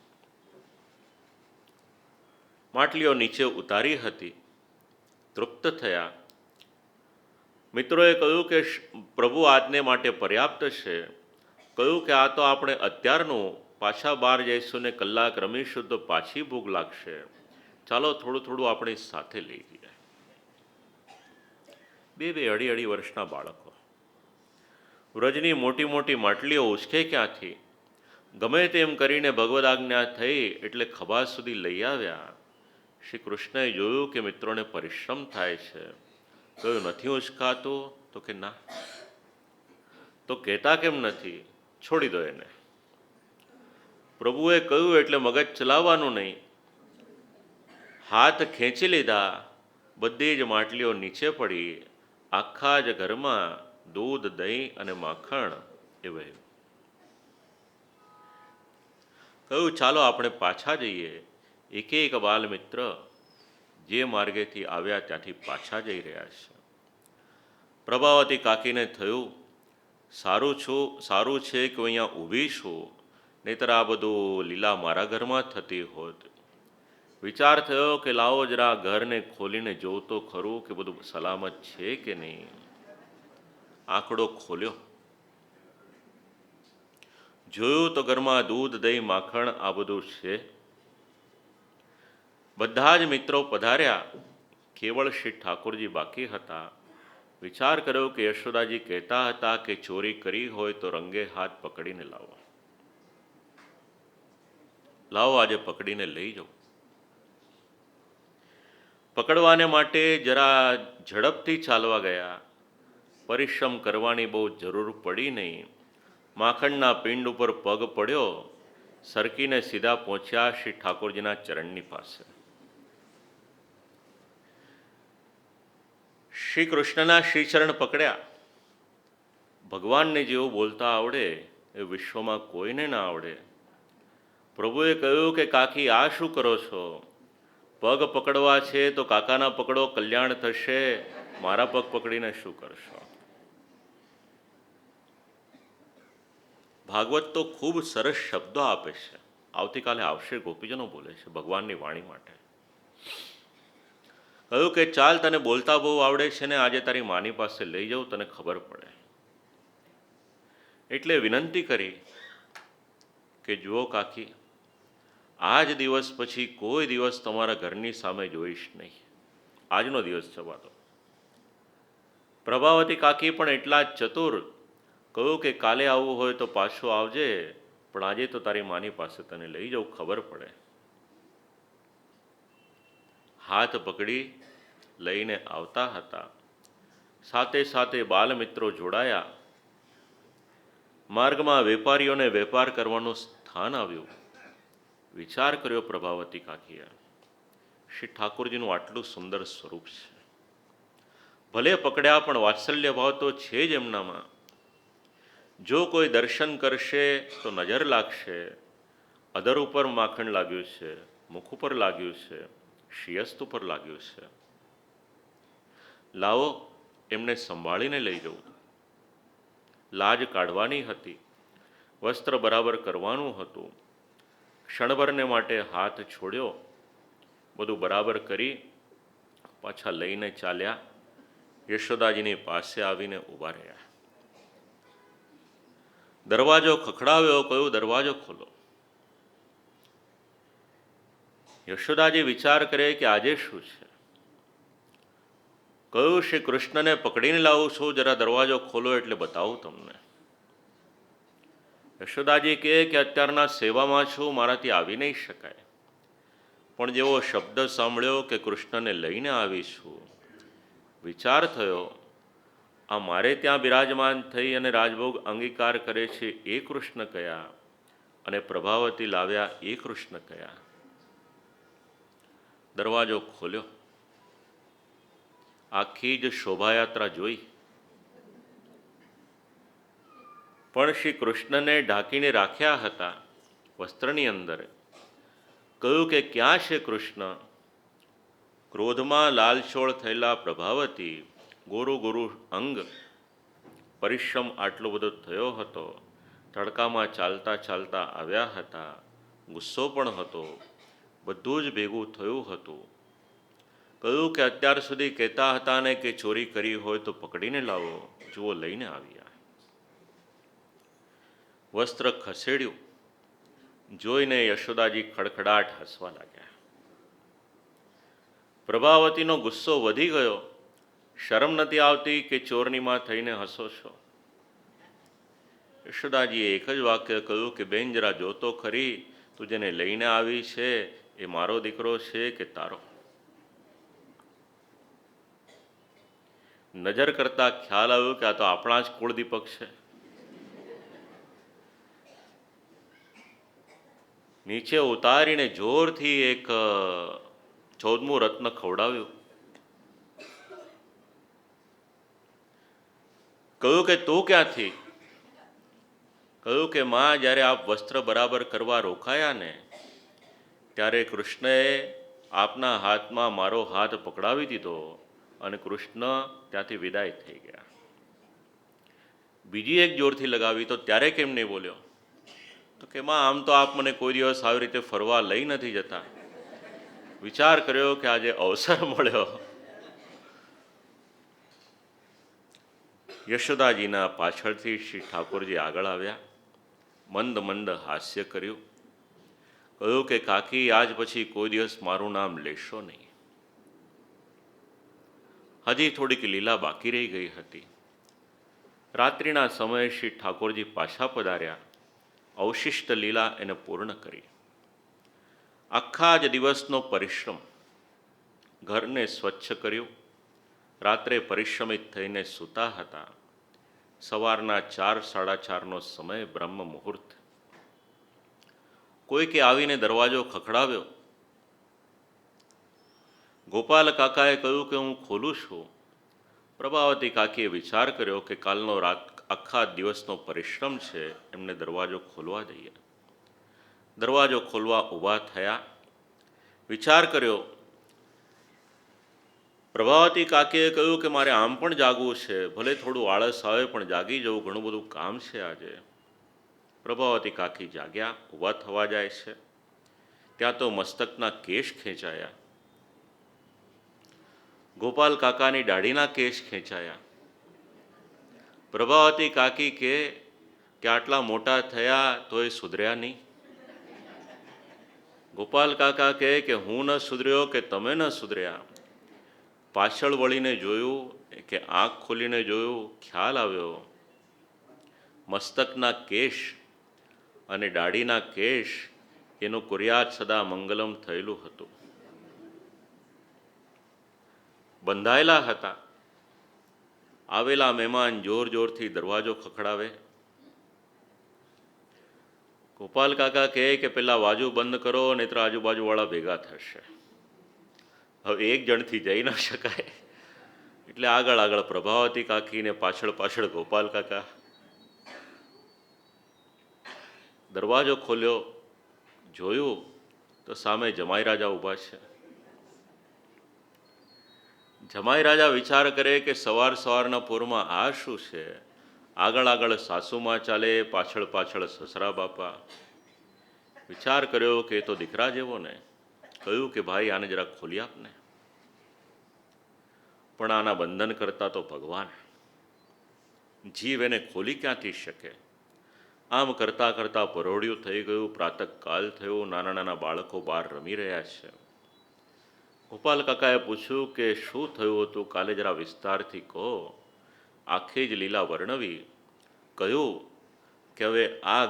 A: માટલીઓ નીચે ઉતારી હતી, તૃપ્ત થયા. મિત્રોએ કહ્યું કે પ્રભુ આજને માટે પર્યાપ્ત છે. કહ્યું કે આ તો આપણે અત્યારનું, પાછા બહાર જઈશું ને કલાક રમીશું તો પાછી ભૂખ લાગશે, ચાલો થોડું થોડું આપણી સાથે લઈ જઈએ. 2-2, 2.5 વર્ષના બાળકો. વ્રજની મોટી મોટી માટલીઓ ઉચકે ક્યાંથી? ગમે તેમ કરીને ભગવદ આજ્ઞા થઈ એટલે ખભા સુધી લઈ આવ્યા. શ્રી કૃષ્ણએ જોયું કે મિત્રોને પરિશ્રમ થાય છે. કહ્યું નથી ઉચકાતું? તો કે ના. તો કહેતા કેમ નથી? છોડી દો એને. પ્રભુએ કહ્યું એટલે મગજ ચલાવવાનું નહીં. હાથ ખેંચી લીધા, બધી જ માટલીઓ નીચે પડી. આખા જ ઘરમાં દૂધ, દહીં અને માખણ એ વહ્યું. કહ્યું ચાલો આપણે પાછા જઈએ. એક એક બાલ મિત્ર જે માર્ગેથી આવ્યા ત્યાંથી પાછા જઈ રહ્યા છે. પ્રભાવતી કાકીને થયું સારું છે કે અહીંયા ઊભી છું, નહીતર આ બધું લીલા મારા ઘરમાં થતી હોત. વિચાર થયો કે લાવો જરા ઘરને ખોલીને જોઉં તો ખરું કે બધું સલામત છે કે નહીં. આંકડો ખોલ્યો, જોયું તો ઘરમાં દૂધ, દહીં, માખણ આ બધું છે. બધા જ મિત્રો પધાર્યા, કેવળ શ્રી ઠાકોરજી બાકી હતા. વિચાર કર્યો કે યશોદાજી કહેતા હતા કે ચોરી કરી હોય તો રંગે હાથ પકડીને લાવો. લાવો આજે પકડીને લઈ જાઓ. પકડવાને માટે જરા ઝડપથી ચાલવા ગયા. પરિશ્રમ કરવાની બહુ જરૂર પડી નહીં. માખણના પિંડ ઉપર પગ પડ્યો, સરકીને સીધા પહોંચ્યા શ્રી ઠાકોરજીના ચરણની પાસે. શ્રી કૃષ્ણના શ્રીચરણ પકડ્યા. ભગવાનને જેવું બોલતા આવડે એ વિશ્વમાં કોઈને ના આવડે. પ્રભુએ કહ્યું કે કાકી આ શું કરો છો? પગ પકડવા છે તો કાકાના પકડો, કલ્યાણ થશે. મારા પગ પકડીને શું કરશો? ભાગવત તો ખૂબ સરસ શબ્દો આપે છે. આવતીકાલે આવશે, ગોપીજનો બોલે છે ભગવાનની વાણી માટે. કહ્યું કે ચાલ, તને બોલતા બહુ આવડે છે ને, આજે તારી માની પાસે લઈ જાઉં, તને ખબર પડે. એટલે વિનંતી કરી કે જુઓ કાકી, આજ દિવસ પછી કોઈ દિવસ તમારા ઘરની સામે જોઈશ નહીં. આજનો દિવસ જવા દો. પ્રભાવતી કાકી પણ એટલા જ ચતુર. કહ્યું કે કાલે આવવું હોય તો પાછો આવજે, પણ આજે તો તારી માની પાસે તને લઈ જાઉં, ખબર પડે. હાથ પકડી લઈને આવતા હતા. સાથે સાથે બાલમિત્રો જોડાયા. માર્ગમાં વેપારીઓને વેપાર કરવાનું સ્થાન આવ્યું. વિચાર કર્યો પ્રભાવતી કાકીએ, શ્રી ઠાકોરજીનું આટલું સુંદર સ્વરૂપ છે. ભલે પકડ્યા પણ વાત્સલ્ય ભાવ તો છે જ એમનામાં. જો કોઈ દર્શન કરશે તો નજર લાગશે. અધર ઉપર માખણ લાગ્યું છે, મુખ ઉપર લાગ્યું છે, શિયસ્ત ઉપર લાગ્યું છે. લાવો એમને સંભાળીને લઈ જવું. લાજ કાઢવાની હતી, વસ્ત્ર બરાબર કરવાનું હતું. ક્ષણભરને માટે હાથ છોડ્યો, બધું બરાબર કરી પાછા લઈને ચાલ્યા. યશોદાજીની પાસે આવીને ઊભા રહ્યા. દરવાજો ખખડાવ્યો, કહ્યું દરવાજો ખોલો. યશોદાજી વિચાર કરે કે આજે શું છે. કહ્યું શ્રી કૃષ્ણને પકડીને લાવું છું, જરા દરવાજો ખોલો એટલે બતાવું તમને. યશોદાજી કહે કે અત્યારના સેવામાં છું, મારાથી આવી નહીં શકાય. પણ જેવો શબ્દ સાંભળ્યો કે કૃષ્ણને લઈને આવીશું, વિચાર થયો આ મારે ત્યાં બિરાજમાન થઈ અને રાજભોગ અંગીકાર કરે છે એ કૃષ્ણ કયા, અને પ્રભાવતી લાવ્યા એ કૃષ્ણ કયા. દરવાજો ખોલ્યો. આખી જ શોભાયાત્રા જોઈ. પણ શ્રી કૃષ્ણને ઢાંકીને રાખ્યા હતા વસ્ત્રની અંદર. કહ્યું કે ક્યાં છે કૃષ્ણ? ક્રોધમાં લાલચોળ થયેલા પ્રભાવતી, ગોરું ગોરું અંગ, પરિશ્રમ આટલો બધો થયો હતો. તડકામાં ચાલતા ચાલતા આવ્યા હતા, ગુસ્સો પણ હતો, બધું જ ભેગું થયું હતું. કહ્યું કે અત્યાર સુધી કહેતા હતા ને કે ચોરી કરી હોય તો પકડીને લાવો, જુઓ લઈને આવ્યા. વસ્ત્ર ખસેડ્યું. જોઈને યશોદાજી ખડખડાટ હસવા લાગ્યા. પ્રભાવતીનો ગુસ્સો વધી ગયો. શરમ નથી આવતી કે ચોરનીમાં થઈને હસો છો? યશોદાજીએ એક જ વાક્ય કહ્યું કે બેન જરા જોતો ખરી, તું જેને લઈને આવી છે એ મારો દીકરો છે કે તારો? નજર કરતા ખ્યાલ આવ્યો કે આ તો આપણા જ કુળદીપક છે. નીચે ઉતારીને જોરથી એક 14મું રત્ન ખવડાવ્યું. કહ્યું કે તું ક્યાંથી? કહ્યું કે માં, જ્યારે આપ વસ્ત્ર બરાબર કરવા રોકાયા ને ત્યારે કૃષ્ણએ આપના હાથમાં મારો હાથ પકડાવી દીધો અને કૃષ્ણ ત્યાંથી વિદાય થઈ ગયા. બીજી એક જોરથી લગાવી તો ત્યારે કેમ નહીં બોલ્યો? તો કે માં, આમ તો આપ મને કોઈ દિવસ આવી રીતે ફરવા લઈ નથી જતા. વિચાર કર્યો કે આજે અવસર મળ્યો. યશોદાજીના પાછળથી શ્રી ઠાકોરજી આગળ આવ્યા. મંદ મંદ હાસ્ય કર્યું. કહ્યું કે કાકી, આજ પછી કોઈ દિવસ મારું નામ લેશો નહીં. હજી થોડીક લીલા બાકી રહી ગઈ હતી. રાત્રિના સમયે શ્રી ઠાકોરજી પાછા પધાર્યા. અવશિષ્ટ લીલા એને પૂર્ણ કરી. આખા જ દિવસનો પરિશ્રમ, ઘરને સ્વચ્છ કર્યું. રાત્રે પરિશ્રમિત થઈને સૂતા હતા. સવારના 4:30નો સમય, બ્રહ્મ મુહૂર્ત. કોઈકે આવીને દરવાજો ખખડાવ્યો. ગોપાલ કાકાએ કહ્યું કે હું ખોલું છું. પ્રભાવતી કાકીએ વિચાર કર્યો કે કાલનો આખા દિવસનો પરિશ્રમ છે, એમને દરવાજો ખોલવા દઈએ. દરવાજો ખોલવા ઊભા થયા. વિચાર કર્યો. પ્રભાવતી કાકીએ કહ્યું કે મારે આમ પણ જાગવું છે, ભલે થોડું આળસ આવે પણ જાગી જવું, ઘણું બધું કામ છે આજે. પ્રભાવતી કાકી જાગ્યા, ઊભા થવા જાય છે. ત્યાં તો મસ્તકના કેશ ખેંચાયા. ગોપાલ કાકાની દાઢીના કેશ ખેંચાયા. પ્રભાવતી કાકી કે આટલા મોટા થયા તો એ સુધર્યા નહીં. ગોપાલ કાકા કહે કે હું ન સુધર્યો કે તમે ન સુધર્યા. પાછળ વળીને જોયું કે આંખ ખોલીને જોયું, ખ્યાલ આવ્યો મસ્તકના કેશ અને દાઢીના કેશ એનું કુર્યાત સદા મંગલમ થયેલું હતું, બંધાયેલા હતા. આવેલા મહેમાન જોર જોરથી દરવાજો ખખડાવે. ગોપાલ કાકા કહે કે પેલા બાજુ બંધ કરો, નહીતર આજુબાજુવાળા ભેગા થશે. હવે એક જણથી જઈ ન શકાય એટલે આગળ આગળ પ્રભાવતી કાકીને પાછળ પાછળ ગોપાલ કાકા. દરવાજો ખોલ્યો, જોયું તો સામે જમાઈ રાજા ઊભા છે. જમાઈ રાજા વિચાર કરે કે સવારના પૂરમાં આ શું છે? આગળ આગળ સાસુમાં ચાલે, પાછળ પાછળ સસરા બાપા. વિચાર કર્યો કે એ તો દીકરા જેવો ને. કહ્યું કે ભાઈ આને જરા ખોલી આપને. પણ આના બંધન કરતા તો ભગવાન. જીવ એને ખોલી ક્યાંથી શકે? આમ કરતાં કરતાં પરોઢિયું થઈ ગયું. પ્રાતઃકાલ થયો. નાના નાના બાળકો બહાર રમી રહ્યા છે. ગોપાલ કાકાએ પૂછ્યું કે શું થયું હતું, કાલે જરા વિસ્તારથી કહો. આખી જ લીલા વર્ણવી. કહ્યું કે હવે આ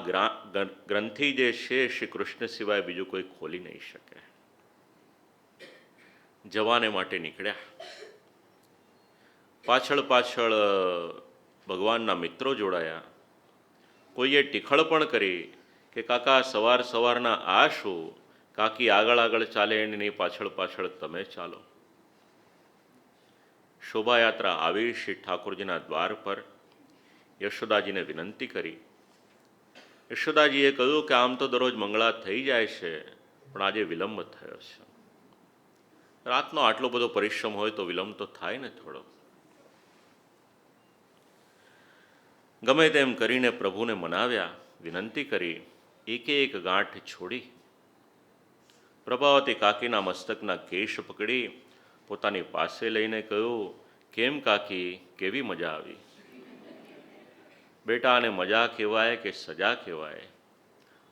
A: ગ્રંથિ જે છે શ્રી કૃષ્ણ સિવાય બીજું કોઈ ખોલી નહીં શકે. જવાને માટે નીકળ્યા. પાછળ પાછળ ભગવાનના મિત્રો જોડાયા. કોઈએ ટીખળ પણ કરી કે કાકા સવારના આ શું? કાકી આગળ આગળ ચાલે એની પાછળ પાછળ તમે ચાલો. શોભાયાત્રા આવી. શ્રી ઠાકોરજીના દ્વાર પર યશોદાજીને વિનંતી કરી. યશોદાજીએ કહ્યું કે આમ તો દરરોજ મંગળા થઈ જાય છે, પણ આજે વિલંબ થયો છે. રાતનો આટલો બધો પરિશ્રમ હોય તો વિલંબ તો થાય ને થોડો. ગમે તેમ કરીને પ્રભુને મનાવ્યા, વિનંતી કરી. એકે એક ગાંઠ છોડી પ્રભાવતી કાકીના મસ્તકના કેશ પકડી પોતાની પાસે લઈને કહ્યું, કેમ કાકી, કેવી મજા આવી? બેટા, આને મજા કહેવાય કે સજા કહેવાય?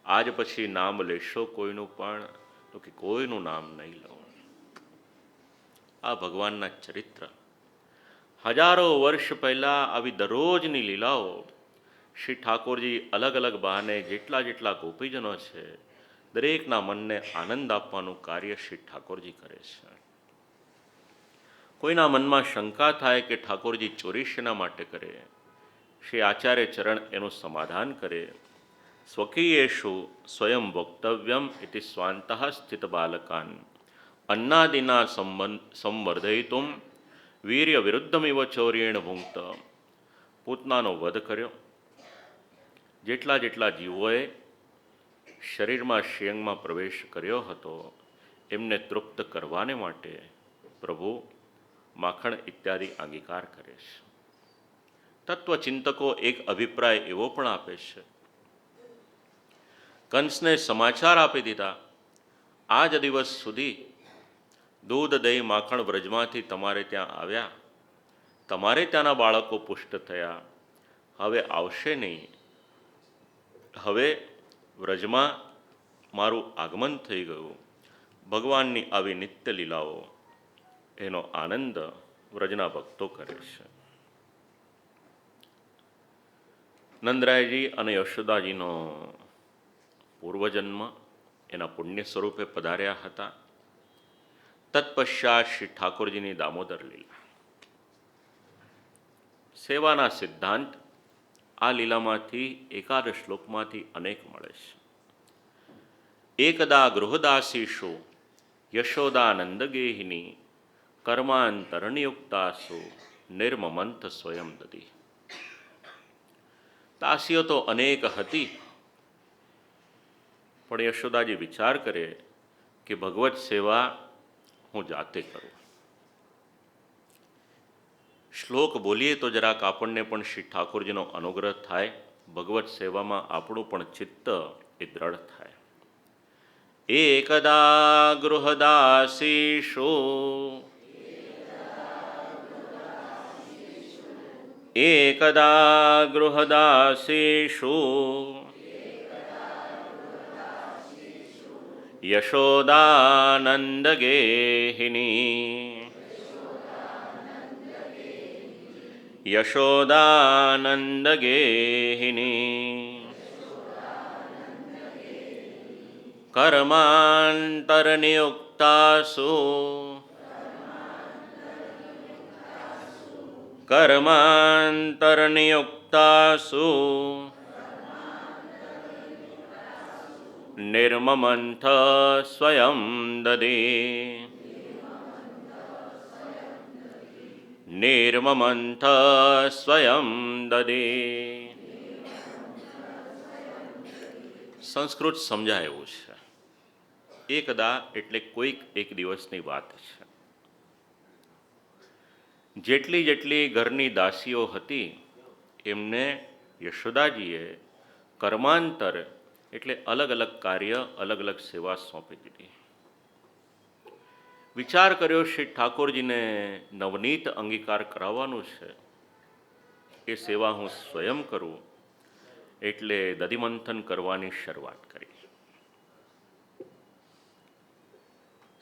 A: આજ પછી નામ લેશો કોઈનું પણ? તો કે કોઈનું નામ નહીં લઉં. આ ભગવાનના ચરિત્ર. હજારો વર્ષ પહેલાં આવી દરરોજની લીલાઓ શ્રી ઠાકોરજી અલગ અલગ બહાને જેટલા ગોપીજનો છે દરેકના મનને આનંદ આપવાનું કાર્ય શ્રી ઠાકોરજી કરે છે. કોઈના મનમાં શંકા થાય કે ઠાકોરજી ચોરી શેના માટે કરે, શ્રી આચાર્ય ચરણ એનું સમાધાન કરે. સ્વકીયેષુ સ્વયં વક્તવ્યમ ઇતિ સ્વાંતઃ સ્થિત બાલકાન અન્નાદિના સંવર્ધયિતુમ વીર્ય વિરુદ્ધમિવ ચૌર્યેણ ભુંક્ત. પૂતનાનો વધ કર્યો. જેટલા જીવોએ શરીરમાં શ્રેયંગમાં પ્રવેશ કર્યો હતો એમને તૃપ્ત કરવાને માટે પ્રભુ માખણ ઇત્યાદિ અંગીકાર કરે છે. તત્વચિંતકો એક અભિપ્રાય એવો પણ આપે છે, કંસને સમાચાર આપી દીધા, આજ દિવસ સુધી દૂધ દહીં માખણ વ્રજમાંથી તમારે ત્યાં આવ્યા, તમારે ત્યાંના બાળકો પુષ્ટ થયા, હવે આવશે નહીં. હવે વ્રજમાં મારું આગમન થઈ ગયું, ભગવાનની આવી નિત્ય લીલાઓ, એનો આનંદ વ્રજના ભક્તો કરે છે. નંદરાયજી અને યશોદાજીનો પૂર્વજન્મ એના પુણ્ય સ્વરૂપે પધાર્યા હતા. તત્પશ્ચાત શ્રી ઠાકોરજીની દામોદર લીલા. સેવાના સિદ્ધાંત આ લીલામાંથી એકાદ શ્લોકમાંથી અનેક મળે છે. એકદા ગૃહદાસીષુ યશોદાનંદગેહિની કર્માંતરનિયુક્તાસુ નિર્મમંથ સ્વયં દદી. દાસીઓ તો અનેક હતી, પણ યશોદાજી વિચાર કરે કે ભગવત સેવા હું જાતે કરું. શ્લોક બોલીએ તો જરાક આપણને પણ શ્રી ઠાકોરજીનો અનુગ્રહ થાય, ભગવત સેવામાં આપણું પણ ચિત્ત એ દ્રઢ થાય. એકદા ગૃહદાસીષુ એકદા ગૃહદાસીષુ યશોદાનંદગેહિની યશોદાનંદગેહિની કર્માંતરનિયુક્તાસુ કર્માંતરનિયુક્તાસુ નિર્મમંથ સ્વયં દદી. નિર્મમંથ સ્વયં દદી. સંસ્કૃત સમજાય એવું છે. એકદા એટલે કોઈક એક દિવસની વાત છે. જેટલી જેટલી ઘરની દાસીઓ હતી એમને યશોદાજીએ કર્માંતર એટલે અલગ અલગ કાર્ય, અલગ અલગ સેવા સોંપી દીધી. વિચાર કર્યો શ્રી ઠાકોરજીને નવનીત અંગીકાર કરાવવાનું છે, એ સેવા હું સ્વયં કરું, એટલે દધિમંથન કરવાની શરૂઆત કરી.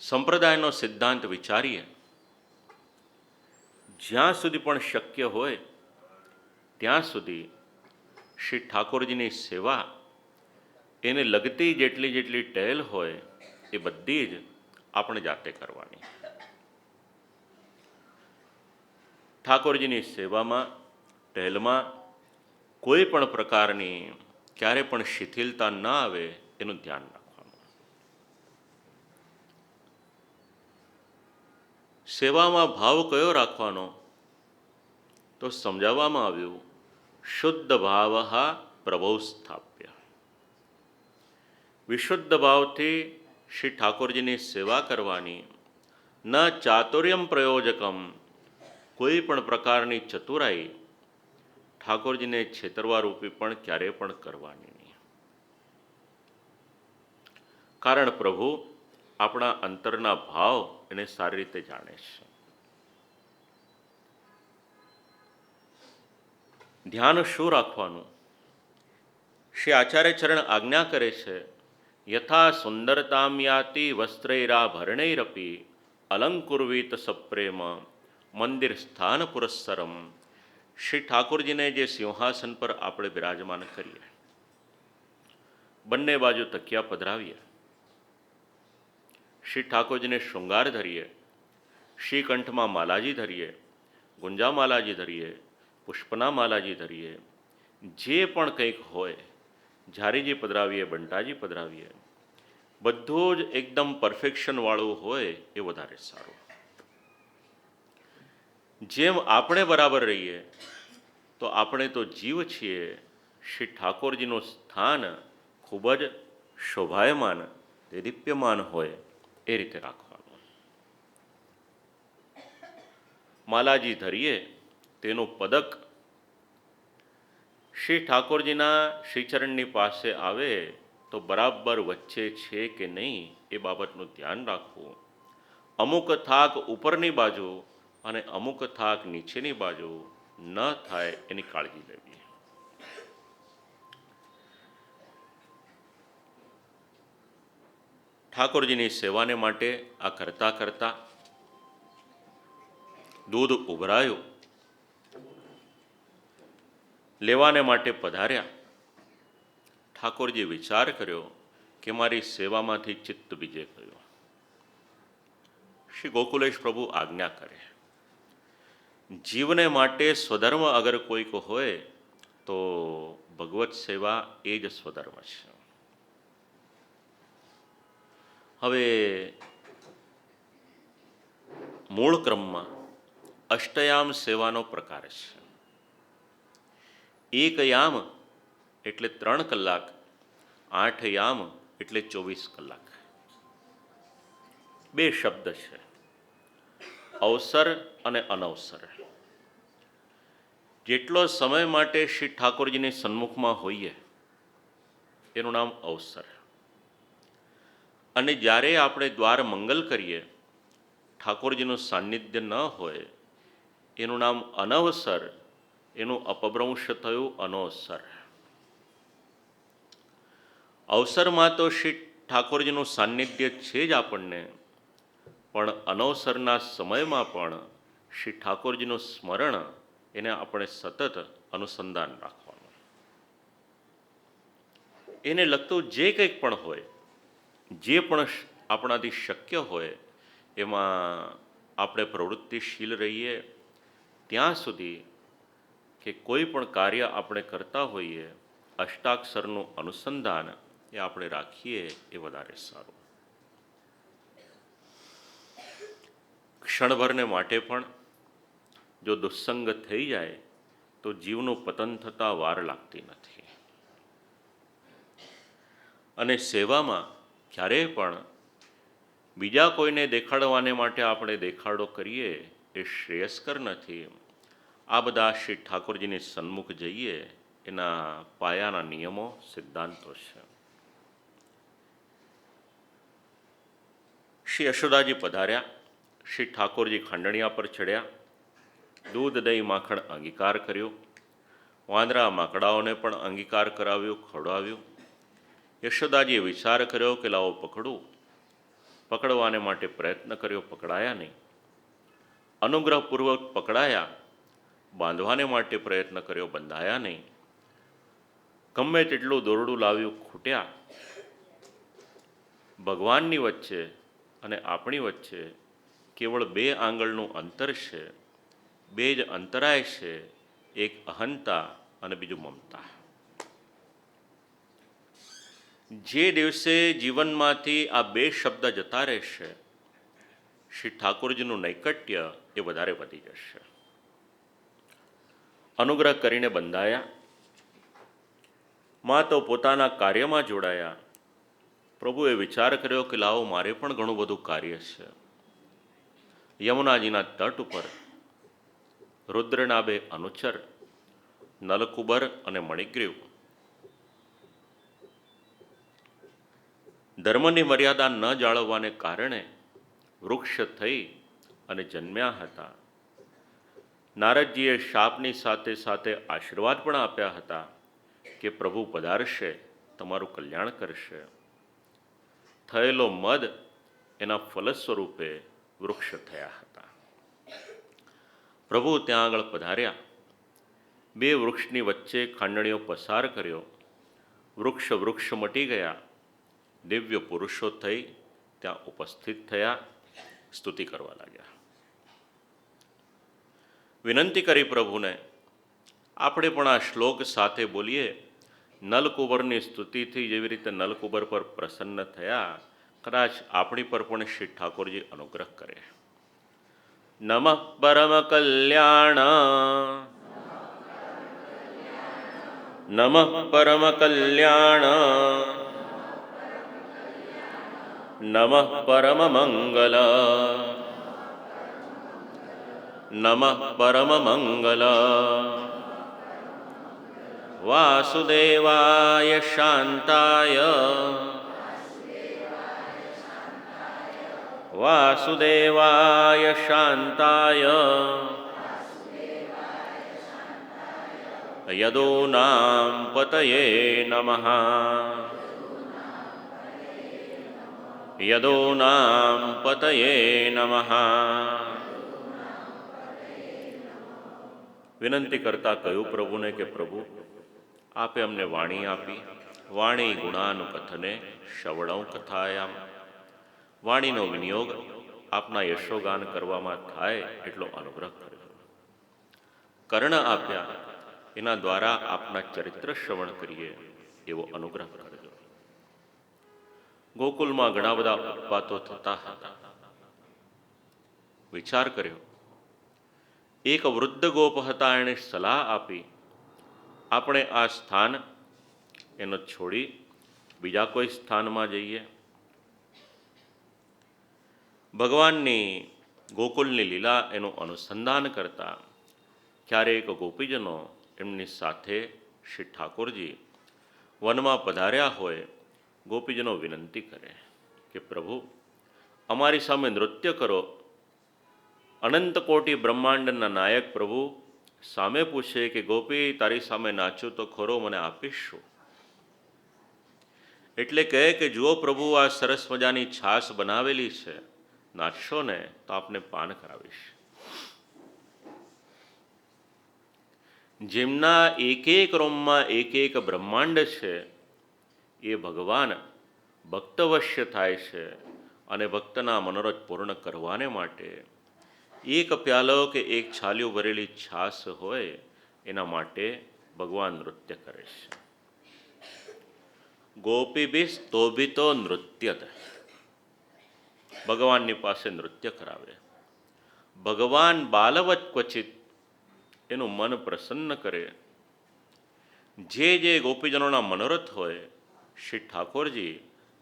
A: સંપ્રદાયનો સિદ્ધાંત વિચારીએ, જ્યાં સુધી પણ શક્ય હોય ત્યાં સુધી શ્રી ઠાકોરજીની સેવા, એને લગતી જેટલી જેટલી ટેલ હોય એ બધી જ આપણે જાતે કરવાની. ઠાકોરજીની સેવામાં, ટેલમાં કોઈ પણ પ્રકારની ક્યારે પણ શિથિલતા ન આવે એનું ધ્યાન રાખવાનું. સેવામાં ભાવ કયો રાખવાનો? તો સમજાવવામાં આવ્યું, શુદ્ધ ભાવ પ્રભો સ્થાપ્ય. વિશુદ્ધ ભાવથી શ્રી ઠાકોરજીની સેવા કરવાની. ન ચાતુર્યમ પ્રયોજકમ, કોઈ પણ પ્રકારની ચતુરાઈ ઠાકોરજીને છેતરવા રૂપી પણ ક્યારેય પણ કરવાની નહીં. કારણ પ્રભુ આપણા અંતરના ભાવ એને સારી રીતે જાણે છે. ધ્યાન શું રાખવાનું? શ્રી આચાર્ય ચરણ આજ્ઞા કરે છે, યથા સુંદરતામ યાતિ વસ્ત્રૈરાભરણૈરપી અલંકુર્વીત સપ્રેમ મંદિર સ્થાન પુરસ્સરમ. શ્રી ઠાકોરજીને જે સિંહાસન પર આપણે બિરાજમાન કરીએ, બંને બાજુ તકિયા પધરાવીએ, શ્રી ઠાકોરજીને શૃંગાર ધરીએ, શ્રી કંઠમાં માલાજી ધરીએ, ગુંજા માલાજી ધરીએ, પુષ્પના માલાજી ધરીએ, જે પણ કંઈક હોય, ઝારીજી પધરાવીએ, બંટાજી પધરાવીએ, બધું જ એકદમ પરફેક્શનવાળું હોય એ વધારે સારું. જેમ આપણે બરાબર રહીએ તો આપણે તો જીવ છીએ, શ્રી ઠાકોરજીનું સ્થાન ખૂબ જ શોભાયમાન, દીપ્યમાન હોય એ રીતે રાખવાનું. માલાજી ધરીએ તેનું પદક શ્રી ઠાકોરજીના શ્રીચરણની પાસે આવે તો બરાબર વચ્ચે છે કે નહીં એ બાબતનું ધ્યાન રાખવું. અમુક થાક ઉપરની બાજુ અને અમુક થાક નીચેની બાજુ ન થાય એની કાળજી લેવી. ઠાકોરજીની સેવાને માટે આ કરતાં કરતાં દૂધ ઉભરાયું, લેવાને માટે પધાર્યા. ઠાકોરજી વિચાર કર્યો કે મારી સેવામાંથી ચિત્ત બીજે ગયો. શ્રી ગોકુલેશ પ્રભુ આજ્ઞા કરે, જીવને માટે સ્વધર્મ અગર કોઈક હોય તો ભગવત સેવા એ જ સ્વધર્મ છે. હવે મૂળ ક્રમમાં અષ્ટયામ સેવાનો પ્રકાર છે. એક યામ એટલે 3 કલાક, 8 યામ એટલે 24 કલાક. 2 શબ્દ છે, અવસર અને અનવસર. જેટલો સમય માટે શ્રી ઠાકોરજીની સન્મુખમાં હોઈએ એનું નામ અવસર, અને જ્યારે આપણે દ્વાર મંગલ કરીએ ઠાકોરજીનું સાન્નિધ્ય ન હોય એનું નામ અનવસર, એનું અપભ્રંશ થયું અનવસર. અવસરમાં તો શ્રી ઠાકોરજીનું સાન્નિધ્ય છે જ આપણને, પણ અનવસરના સમયમાં પણ શ્રી ઠાકોરજીનું સ્મરણ એને આપણે સતત અનુસંધાન રાખવાનું. એને લગતું જે કંઈક પણ હોય, જે પણ આપણાથી શક્ય હોય એમાં આપણે પ્રવૃત્તિશીલ રહીએ. ત્યાં સુધી કે કોઈ પણ કાર્ય આપણે કરતા હોઈએ અષ્ટાક્ષરનું અનુસંધાન એ આપણે રાખીએ એ વધારે સારું. ક્ષણભરને માટે પણ જો દુસ્સંગ થઈ જાય તો જીવનું પતન થતાં વાર લાગતી નથી. અને સેવામાં ક્યારેય પણ બીજા કોઈને દેખાડવાને માટે આપણે દેખાડો કરીએ એ શ્રેયસ્કર નથી. આ બધા શ્રી ઠાકોરજીની સન્મુખ જઈએ એના પાયાના નિયમો, સિદ્ધાંતો છે. શ્રી યશોદાજી પધાર્યા. શ્રી ઠાકોરજી ખાંડણિયા પર ચડ્યા. દૂધ, દહીં, માખણ અંગીકાર કર્યો. વાંદરા માકડાઓને પણ અંગીકાર કરાવ્યું, ખવડાવ્યું. યશોદાજીએ વિચાર કર્યો કે લાવો પકડું. પકડવાને માટે પ્રયત્ન કર્યો, પકડાયા નહીં. અનુગ્રહપૂર્વક પકડાયા, બાંધવાને માટે પ્રયત્ન કર્યો, બંધાયા નહીં. ગમે તેટલું દોરડું લાવ્યું, ખૂટ્યા. ભગવાનની વચ્ચે અને આપણી વચ્ચે કેવળ 2 આંગળનું અંતર છે. 2 જ અંતરાય છે, એક અહંતા અને બીજું મમતા. જે દિવસે જીવનમાંથી આ 2 શબ્દ જતા રહેશે શ્રી ઠાકોરજીનું નૈકટ્ય એ વધારે વધી જશે. અનુગ્રહ કરીને બંધાયા. માં તો પોતાના કાર્યમાં જોડાયા. પ્રભુએ વિચાર કર્યો કે લાવો મારે પણ ઘણું બધું કાર્ય છે. યમુનાજીના તટ ઉપર રુદ્રના 2 અનુચર નલકુબર અને મણિગ્રીવ ધર્મની મર્યાદા ન જાળવવાને કારણે વૃક્ષ થઈ અને જન્મ્યા હતા. નારદજીએ શાપની સાથે સાથે આશીર્વાદ પણ આપ્યા હતા કે પ્રભુ પધારશે, તમારું કલ્યાણ કરશે. થયેલો મદ એના ફલ સ્વરૂપે વૃક્ષ થયા હતા. પ્રભુ ત્યાં આગળ પધાર્યા. 2 વૃક્ષની વચ્ચે ખાંડણીઓ પસાર કર્યો. વૃક્ષ મટી ગયા. દિવ્ય પુરુષો થઈ ત્યાં ઉપસ્થિત થયા, સ્તુતિ કરવા લાગ્યા. વિનંતી કરી પ્રભુને, આપણે પણ આ શ્લોક સાથે બોલીએ. નલકુબરની સ્તુતિથી જેવી રીતે નલકુબર પર પ્રસન્ન થયા, કદાચ આપણી પર પણ શ્રી ઠાકોરજી અનુગ્રહ કરે. નમઃ પરમ કલ્યાણ, નમઃ પરમ કલ્યાણ, નમઃ પરમ મંગલ, નમઃ પરમ મંગલ. વાસુદેવાય શાંતાય, વાસુદેવાય શાંતાય, યદૂનાં પતયે નમઃ. યદોનામ પતયે નમઃ. વિનંતી કરતા કહ્યું પ્રભુને કે પ્રભુ, આપે અમને વાણી આપી, વાણી ગુણાનુકથને શ્રવણૌ કથાયામ. વાણીનો વિનિયોગ આપના યશોગાન કરવામાં થાય એટલો અનુગ્રહ કરજો. કર્ણ આપ્યા, એના દ્વારા આપના ચરિત્ર શ્રવણ કરીએ એવો અનુગ્રહ કરજો. ગોકુલમાં ઘણા બધા ઉત્પાતો થતા હતા. વિચાર કર્યો. એક વૃદ્ધ ગોપ હતા, એણે સલાહ આપી, આપણે આ સ્થાન એનો છોડી બીજા કોઈ સ્થાનમાં જઈએ. ભગવાનની ગોકુલની લીલા એનું અનુસંધાન કરતા ક્યારેક ગોપીજનો એમની સાથે શ્રી ઠાકોરજી વનમાં પધાર્યા હોય. ગોપીજનો વિનંતી કરે કે પ્રભુ, અમારી સામે નૃત્ય કરો. અનંત કોટી બ્રહ્માંડના નાયક પ્રભુ સામે પૂછે કે ગોપી, તારી સામે નાચું તો ખરો, મને આપીશ શું? એટલે કહે કે જુઓ પ્રભુ, આ સરસ મજાની છાશ બનાવેલી છે, નાચશો ને તો આપને પાન કરાવીશ. જેમના એક એક રોમમાં એક એક બ્રહ્માંડ છે, એ ભગવાન ભક્તવશ્ય થાય છે અને ભક્તના મનોરથ પૂર્ણ કરવાને માટે એક પ્યાલો કે એક છાલિયું ભરેલી છાશ હોય, એના માટે ભગવાન નૃત્ય કરે છે. ગોપીભી સ્તોભિતો નૃત્યત. ભગવાનની પાસે નૃત્ય કરાવે. ભગવાન બાલવત ક્વચિત એનું મન પ્રસન્ન કરે. જે જે ગોપીજનોના મનોરથ હોય, શ્રી ઠાકોરજી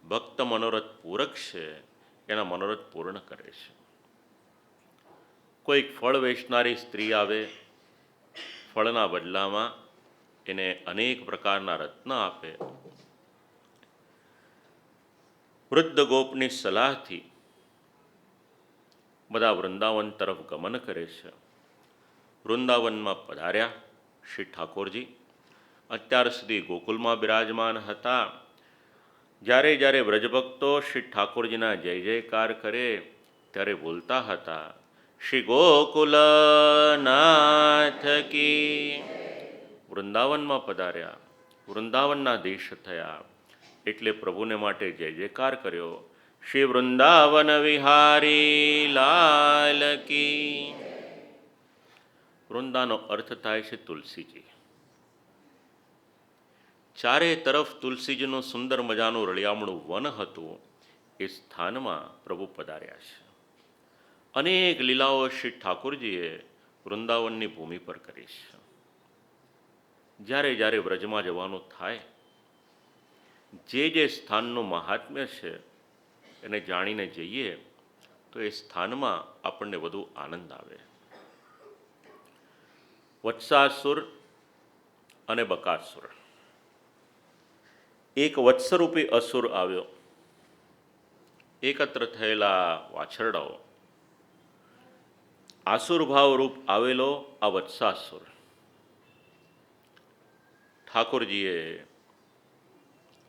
A: ભક્ત મનોરથ પૂરક છે, એના મનોરથ પૂર્ણ કરે છે. કોઈક ફળ વેચનારી સ્ત્રી આવે, ફળના બદલામાં એને અનેક પ્રકારના રત્ન આપે. વૃદ્ધ ગોપની સલાહથી બધા વૃંદાવન તરફ ગમન કરે છે. વૃંદાવનમાં પધાર્યા શ્રી ઠાકોરજી. અત્યાર સુધી ગોકુલમાં બિરાજમાન હતા. જ્યારે જ્યારે વ્રજભક્તો શ્રી ઠાકોરજીના જય જયકાર કરે ત્યારે બોલતા હતા, શ્રી ગોકુલનાથ કી. વૃંદાવનમાં પધાર્યા, વૃંદાવનના દેશ થયા એટલે પ્રભુને માટે જય જયકાર કર્યો, શ્રી વૃંદાવન વિહારી લાલ કી. વૃંદાનો અર્થ થાય છે તુલસીજી. ચારે તરફ તુલસીજીનું સુંદર મજાનું રળિયામણું વન હતું. એ સ્થાનમાં પ્રભુ પધાર્યા છે. અનેક લીલાઓ શ્રી ઠાકોરજીએ વૃંદાવનની ભૂમિ પર કરી છે. જ્યારે જ્યારે વ્રજમાં જવાનું થાય, જે જે સ્થાનનું મહાત્મ્ય છે એને જાણીને જઈએ તો એ સ્થાનમાં આપણને વધુ આનંદ આવે. વત્સાસુર અને બકાસુર. એક વત્સરૂપી અસુર આવ્યો. એકત્ર થયેલા વાછરડાઓ. આસુરભાવ રૂપ આવેલો આ વત્સાસુર. ઠાકોરજીએ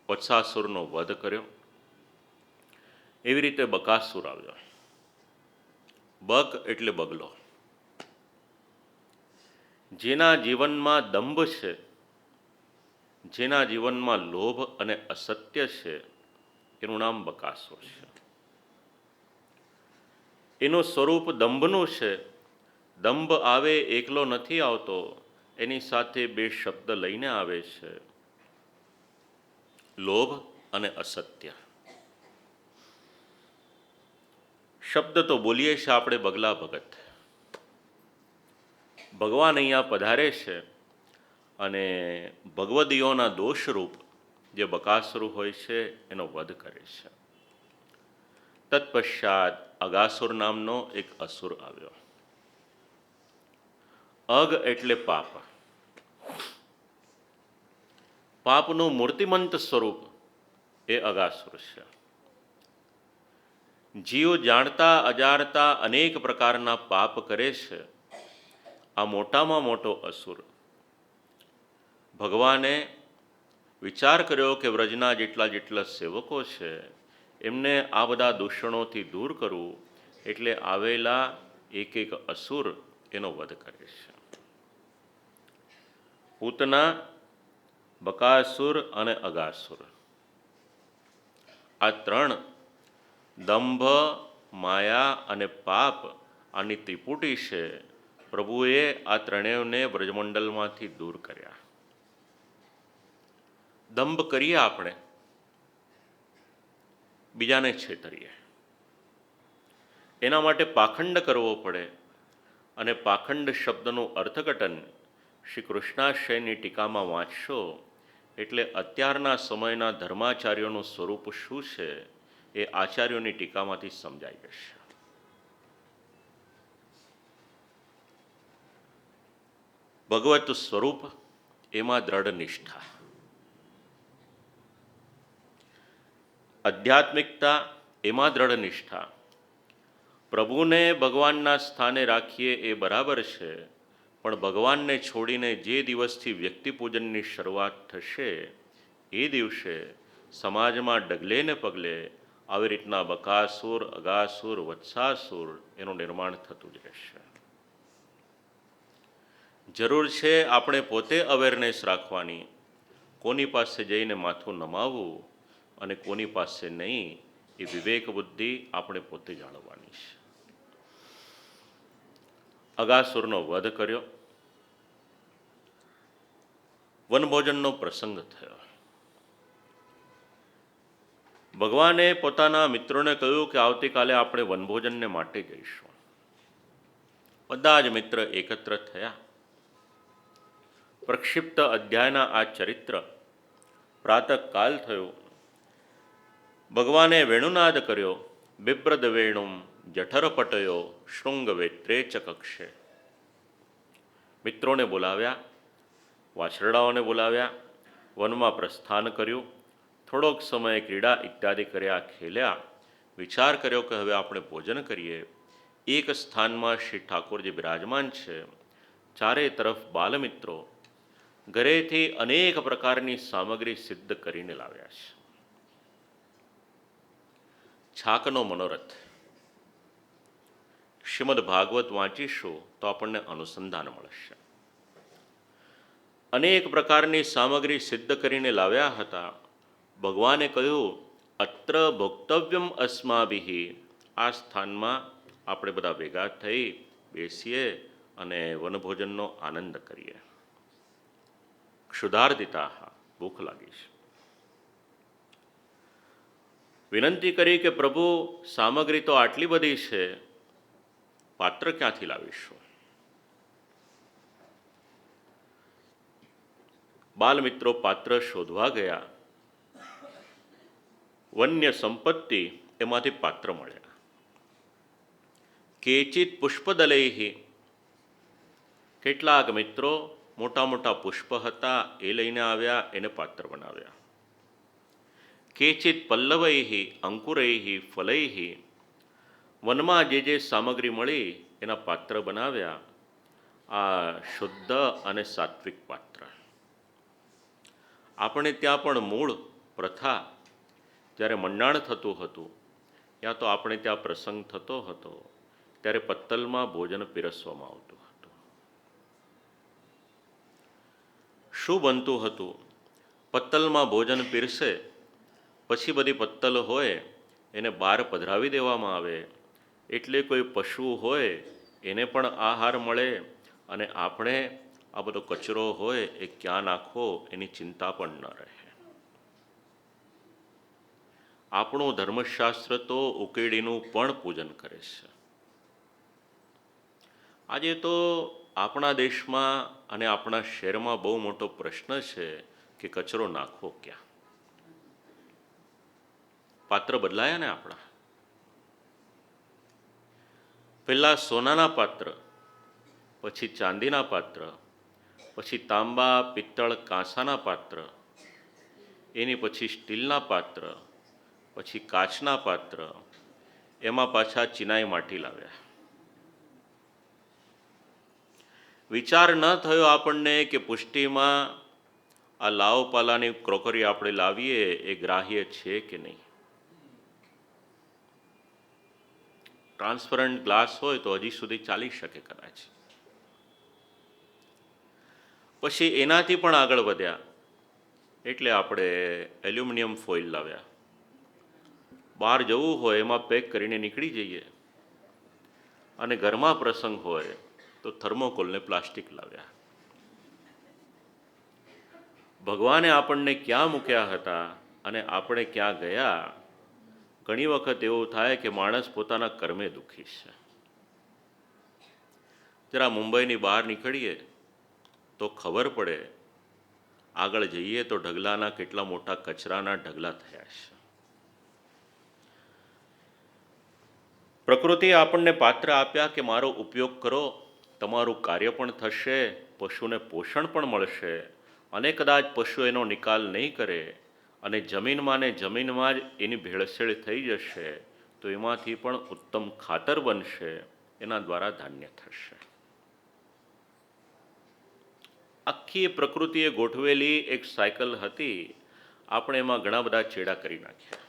A: વત્સાસુરનો વધ કર્યો. એવી રીતે બકાસુર આવ્યો. બક એટલે બગલો. જેના જીવનમાં દંભ છે, જેના જીવનમાં લોભ અને અસત્ય છે, એનું નામ બકાસુર છે. એનું સ્વરૂપ દંભનું છે. દંભ આવે એકલો નથી આવતો, એની સાથે બે શબ્દ લઈને આવે છે, લોભ અને અસત્ય. શબ્દ તો બોલીએ છીએ આપણે બગલા ભગત. ભગવાન અહીંયા પધારે છે અને ભગવદીઓના દોષરૂપ જે બકાસુર હોય છે એનો વધ કરે છે. તત્પશ્ચાત અગાસુર નામનો એક અસુર આવ્યો. અગ એટલે પાપ. પાપનું મૂર્તિમંત સ્વરૂપ એ અગાસુર છે. જીવ જાણતા અજાણતા અનેક પ્રકારના પાપ કરે છે. આ મોટામાં મોટો અસુર. ભગવાને વિચાર કર્યો કે વ્રજના જેટલા જેટલા સેવકો છે એમને આ બધા દૂષણોથી દૂર કરવું એટલે આવેલા એક એક અસુર એનો વધ કરે છે. પૂતના, બકાસુર અને અગાસુર, આ ત્રણ દંભ, માયા અને પાપ આની ત્રિપુટી છે. પ્રભુએ આ ત્રણેયને બ્રજમંડલમાંથી દૂર કર્યા. દંભ કરીએ આપણે, બીજાને છેતરીએ, એના માટે પાખંડ કરવો પડે. અને પાખંડ શબ્દનું અર્થઘટન શ્રી કૃષ્ણાશ્રયની ટીકામાં વાંચશો એટલે અત્યારના સમયના ધર્માચાર્યોનું સ્વરૂપ શું છે એ આચાર્યોની ટીકામાંથી સમજાઈ જશે. ભગવત સ્વરૂપ એમાં દ્રઢ નિષ્ઠા, આધ્યાત્મિકતા એમાં દ્રઢ નિષ્ઠા. પ્રભુને ભગવાનના સ્થાને રાખીએ એ બરાબર છે, પણ ભગવાનને છોડીને જે દિવસથી વ્યક્તિપૂજનની શરૂઆત થશે એ દિવસે સમાજમાં ડગલે ને પગલે આવી રીતના બકાસુર, અગાસુર, વત્સાસુર એનું નિર્માણ થતું જ રહેશે. જરૂર છે આપણે પોતે અવેરનેસ રાખવાની, કોની પાસે જઈને માથું નમાવવું અને કોની પાસે નહીં એ વિવેક બુદ્ધિ આપણે પોતે જાણવાની છે. અગાસુરનો વધ કર્યો, વનભોજનનો પ્રસંગ થયો. ભગવાને પોતાના મિત્રોને કહ્યું કે આવતીકાલે આપણે વનભોજનને માટે જઈશું. બધા જ મિત્ર એકત્ર થયા. પ્રક્ષિપ્ત અધ્યાયના આ ચરિત્ર, પ્રાતઃકાલ થયો, ભગવાને વેણુનાદ કર્યો. બિબ્રદ વેણુમ જઠરપટયો શૃંગવેત્રે ચકક્ષે. મિત્રોને બોલાવ્યા, વાછરડાઓને બોલાવ્યા, વનમાં પ્રસ્થાન કર્યું. થોડોક સમય ક્રીડા ઇત્યાદિ કર્યા, ખેલ્યા. વિચાર કર્યો કે હવે આપણે ભોજન કરીએ. એક સ્થાનમાં શ્રી ઠાકોરજી બિરાજમાન છે, ચારે તરફ બાલમિત્રો ઘરેથી અનેક પ્રકારની સામગ્રી સિદ્ધ કરીને લાવ્યા છે. છાકનો મનોરથ, શ્રીમદ ભાગવત વાંચીશું તો આપણને અનુસંધાન મળશે. અનેક પ્રકારની સામગ્રી સિદ્ધ કરીને લાવ્યા હતા. ભગવાને કહ્યું, અત્ર ભોક્તવ્યમ અસ્માભિઃ. આ સ્થાનમાં આપણે બધા ભેગા થઈ બેસીએ અને વનભોજનનો આનંદ કરીએ. ક્ષુધાર્દિતાઃ, ભૂખ લાગી છે. વિનંતી કરી કે પ્રભુ સામગ્રી તો આટલી બધી છે, પાત્ર ક્યાંથી લાવીશું? બાલમિત્રો પાત્ર શોધવા ગયા. વન્ય સંપત્તિ એમાંથી પાત્ર મળ્યા. કેચિત પુષ્પદલૈઃ, કેટલાક મિત્રો મોટા મોટા પુષ્પ હતા એ લઈને આવ્યા, એને પાત્ર બનાવ્યા. કેચિત પલ્લવૈઃ અંકુરૈઃ ફલૈઃ, વનમાં જે સામગ્રી મળી એના પાત્ર બનાવ્યા. આ શુદ્ધ અને સાત્વિક પાત્ર. આપણે ત્યાં પણ મૂળ પ્રથા, જ્યારે મંડાણ થતું હતું યા તો આપણે ત્યાં પ્રસંગ થતો હતો ત્યારે પત્તલમાં ભોજન પીરસવામાં આવતું હતું. શું બનતું હતું? પત્તલમાં ભોજન પીરસે, પછી બધી પત્તલ હોય એને બહાર પધરાવી દેવામાં આવે, એટલે કોઈ પશુ હોય એને પણ આહાર મળે અને આપણે આ બધો કચરો હોય એ ક્યાં નાખવો એની ચિંતા પણ ન રહે. આપણું ધર્મશાસ્ત્ર તો ઉકેડીનું પણ પૂજન કરે છે. આજે તો આપણા દેશમાં અને આપણા શહેરમાં બહુ મોટો પ્રશ્ન છે કે કચરો નાખવો ક્યાં. પાત્ર બદલાયા ને આપણા. પહેલાં સોનાના પાત્ર, પછી ચાંદીના પાત્ર, પછી તાંબા, પિત્તળ, કાંસાના પાત્ર, એની પછી સ્ટીલના પાત્ર, પછી કાચના પાત્ર, એમાં પાછા ચિનાઈ માટી લાવ્યા. વિચાર ન થયો આપણને કે પુષ્ટિમાં આ લાવ પાલાની ક્રોકરી આપણે લાવીએ એ ગ્રાહ્ય છે કે નહીં. ટ્રાન્સપરન્ટ ગ્લાસ હોય તો હજી સુધી ચાલી શકે કદાચ. પછી એનાથી પણ આગળ વધ્યા એટલે આપણે એલ્યુમિનિયમ ફોઇલ લાવ્યા. બહાર જવું હોય એમાં પેક કરીને નીકળી જઈએ, અને ઘરમાં પ્રસંગ હોય તો થર્મોકોલને પ્લાસ્ટિક લાવ્યા. ભગવાને આપણને ક્યાં મૂક્યા હતા અને આપણે ક્યાં ગયા, ઘણી વખત એવું થાય કે માણસ પોતાના કર્મે દુઃખી છે. જરા મુંબઈની બહાર નીકળીએ તો ખબર પડે, આગળ જઈએ તો ઢગલાના કેટલા મોટા કચરાના ઢગલા થયા છે. પ્રકૃતિએ આપણને પાત્ર આપ્યા કે મારો ઉપયોગ કરો, તમારું કાર્ય પણ થશે, પશુને પોષણ પણ મળશે, અને કદાચ પશુ એનો નિકાલ નહીં કરે અને જમીનમાં ને જમીનમાં જ એની ભેળસેળ થઈ જશે તો એમાંથી પણ ઉત્તમ ખાતર બનશે, એના દ્વારા ધાન્ય થશે. આખી પ્રકૃતિએ ગોઠવેલી એક સાયકલ હતી, આપણે એમાં ઘણા બધા ચેડા કરી નાખ્યા.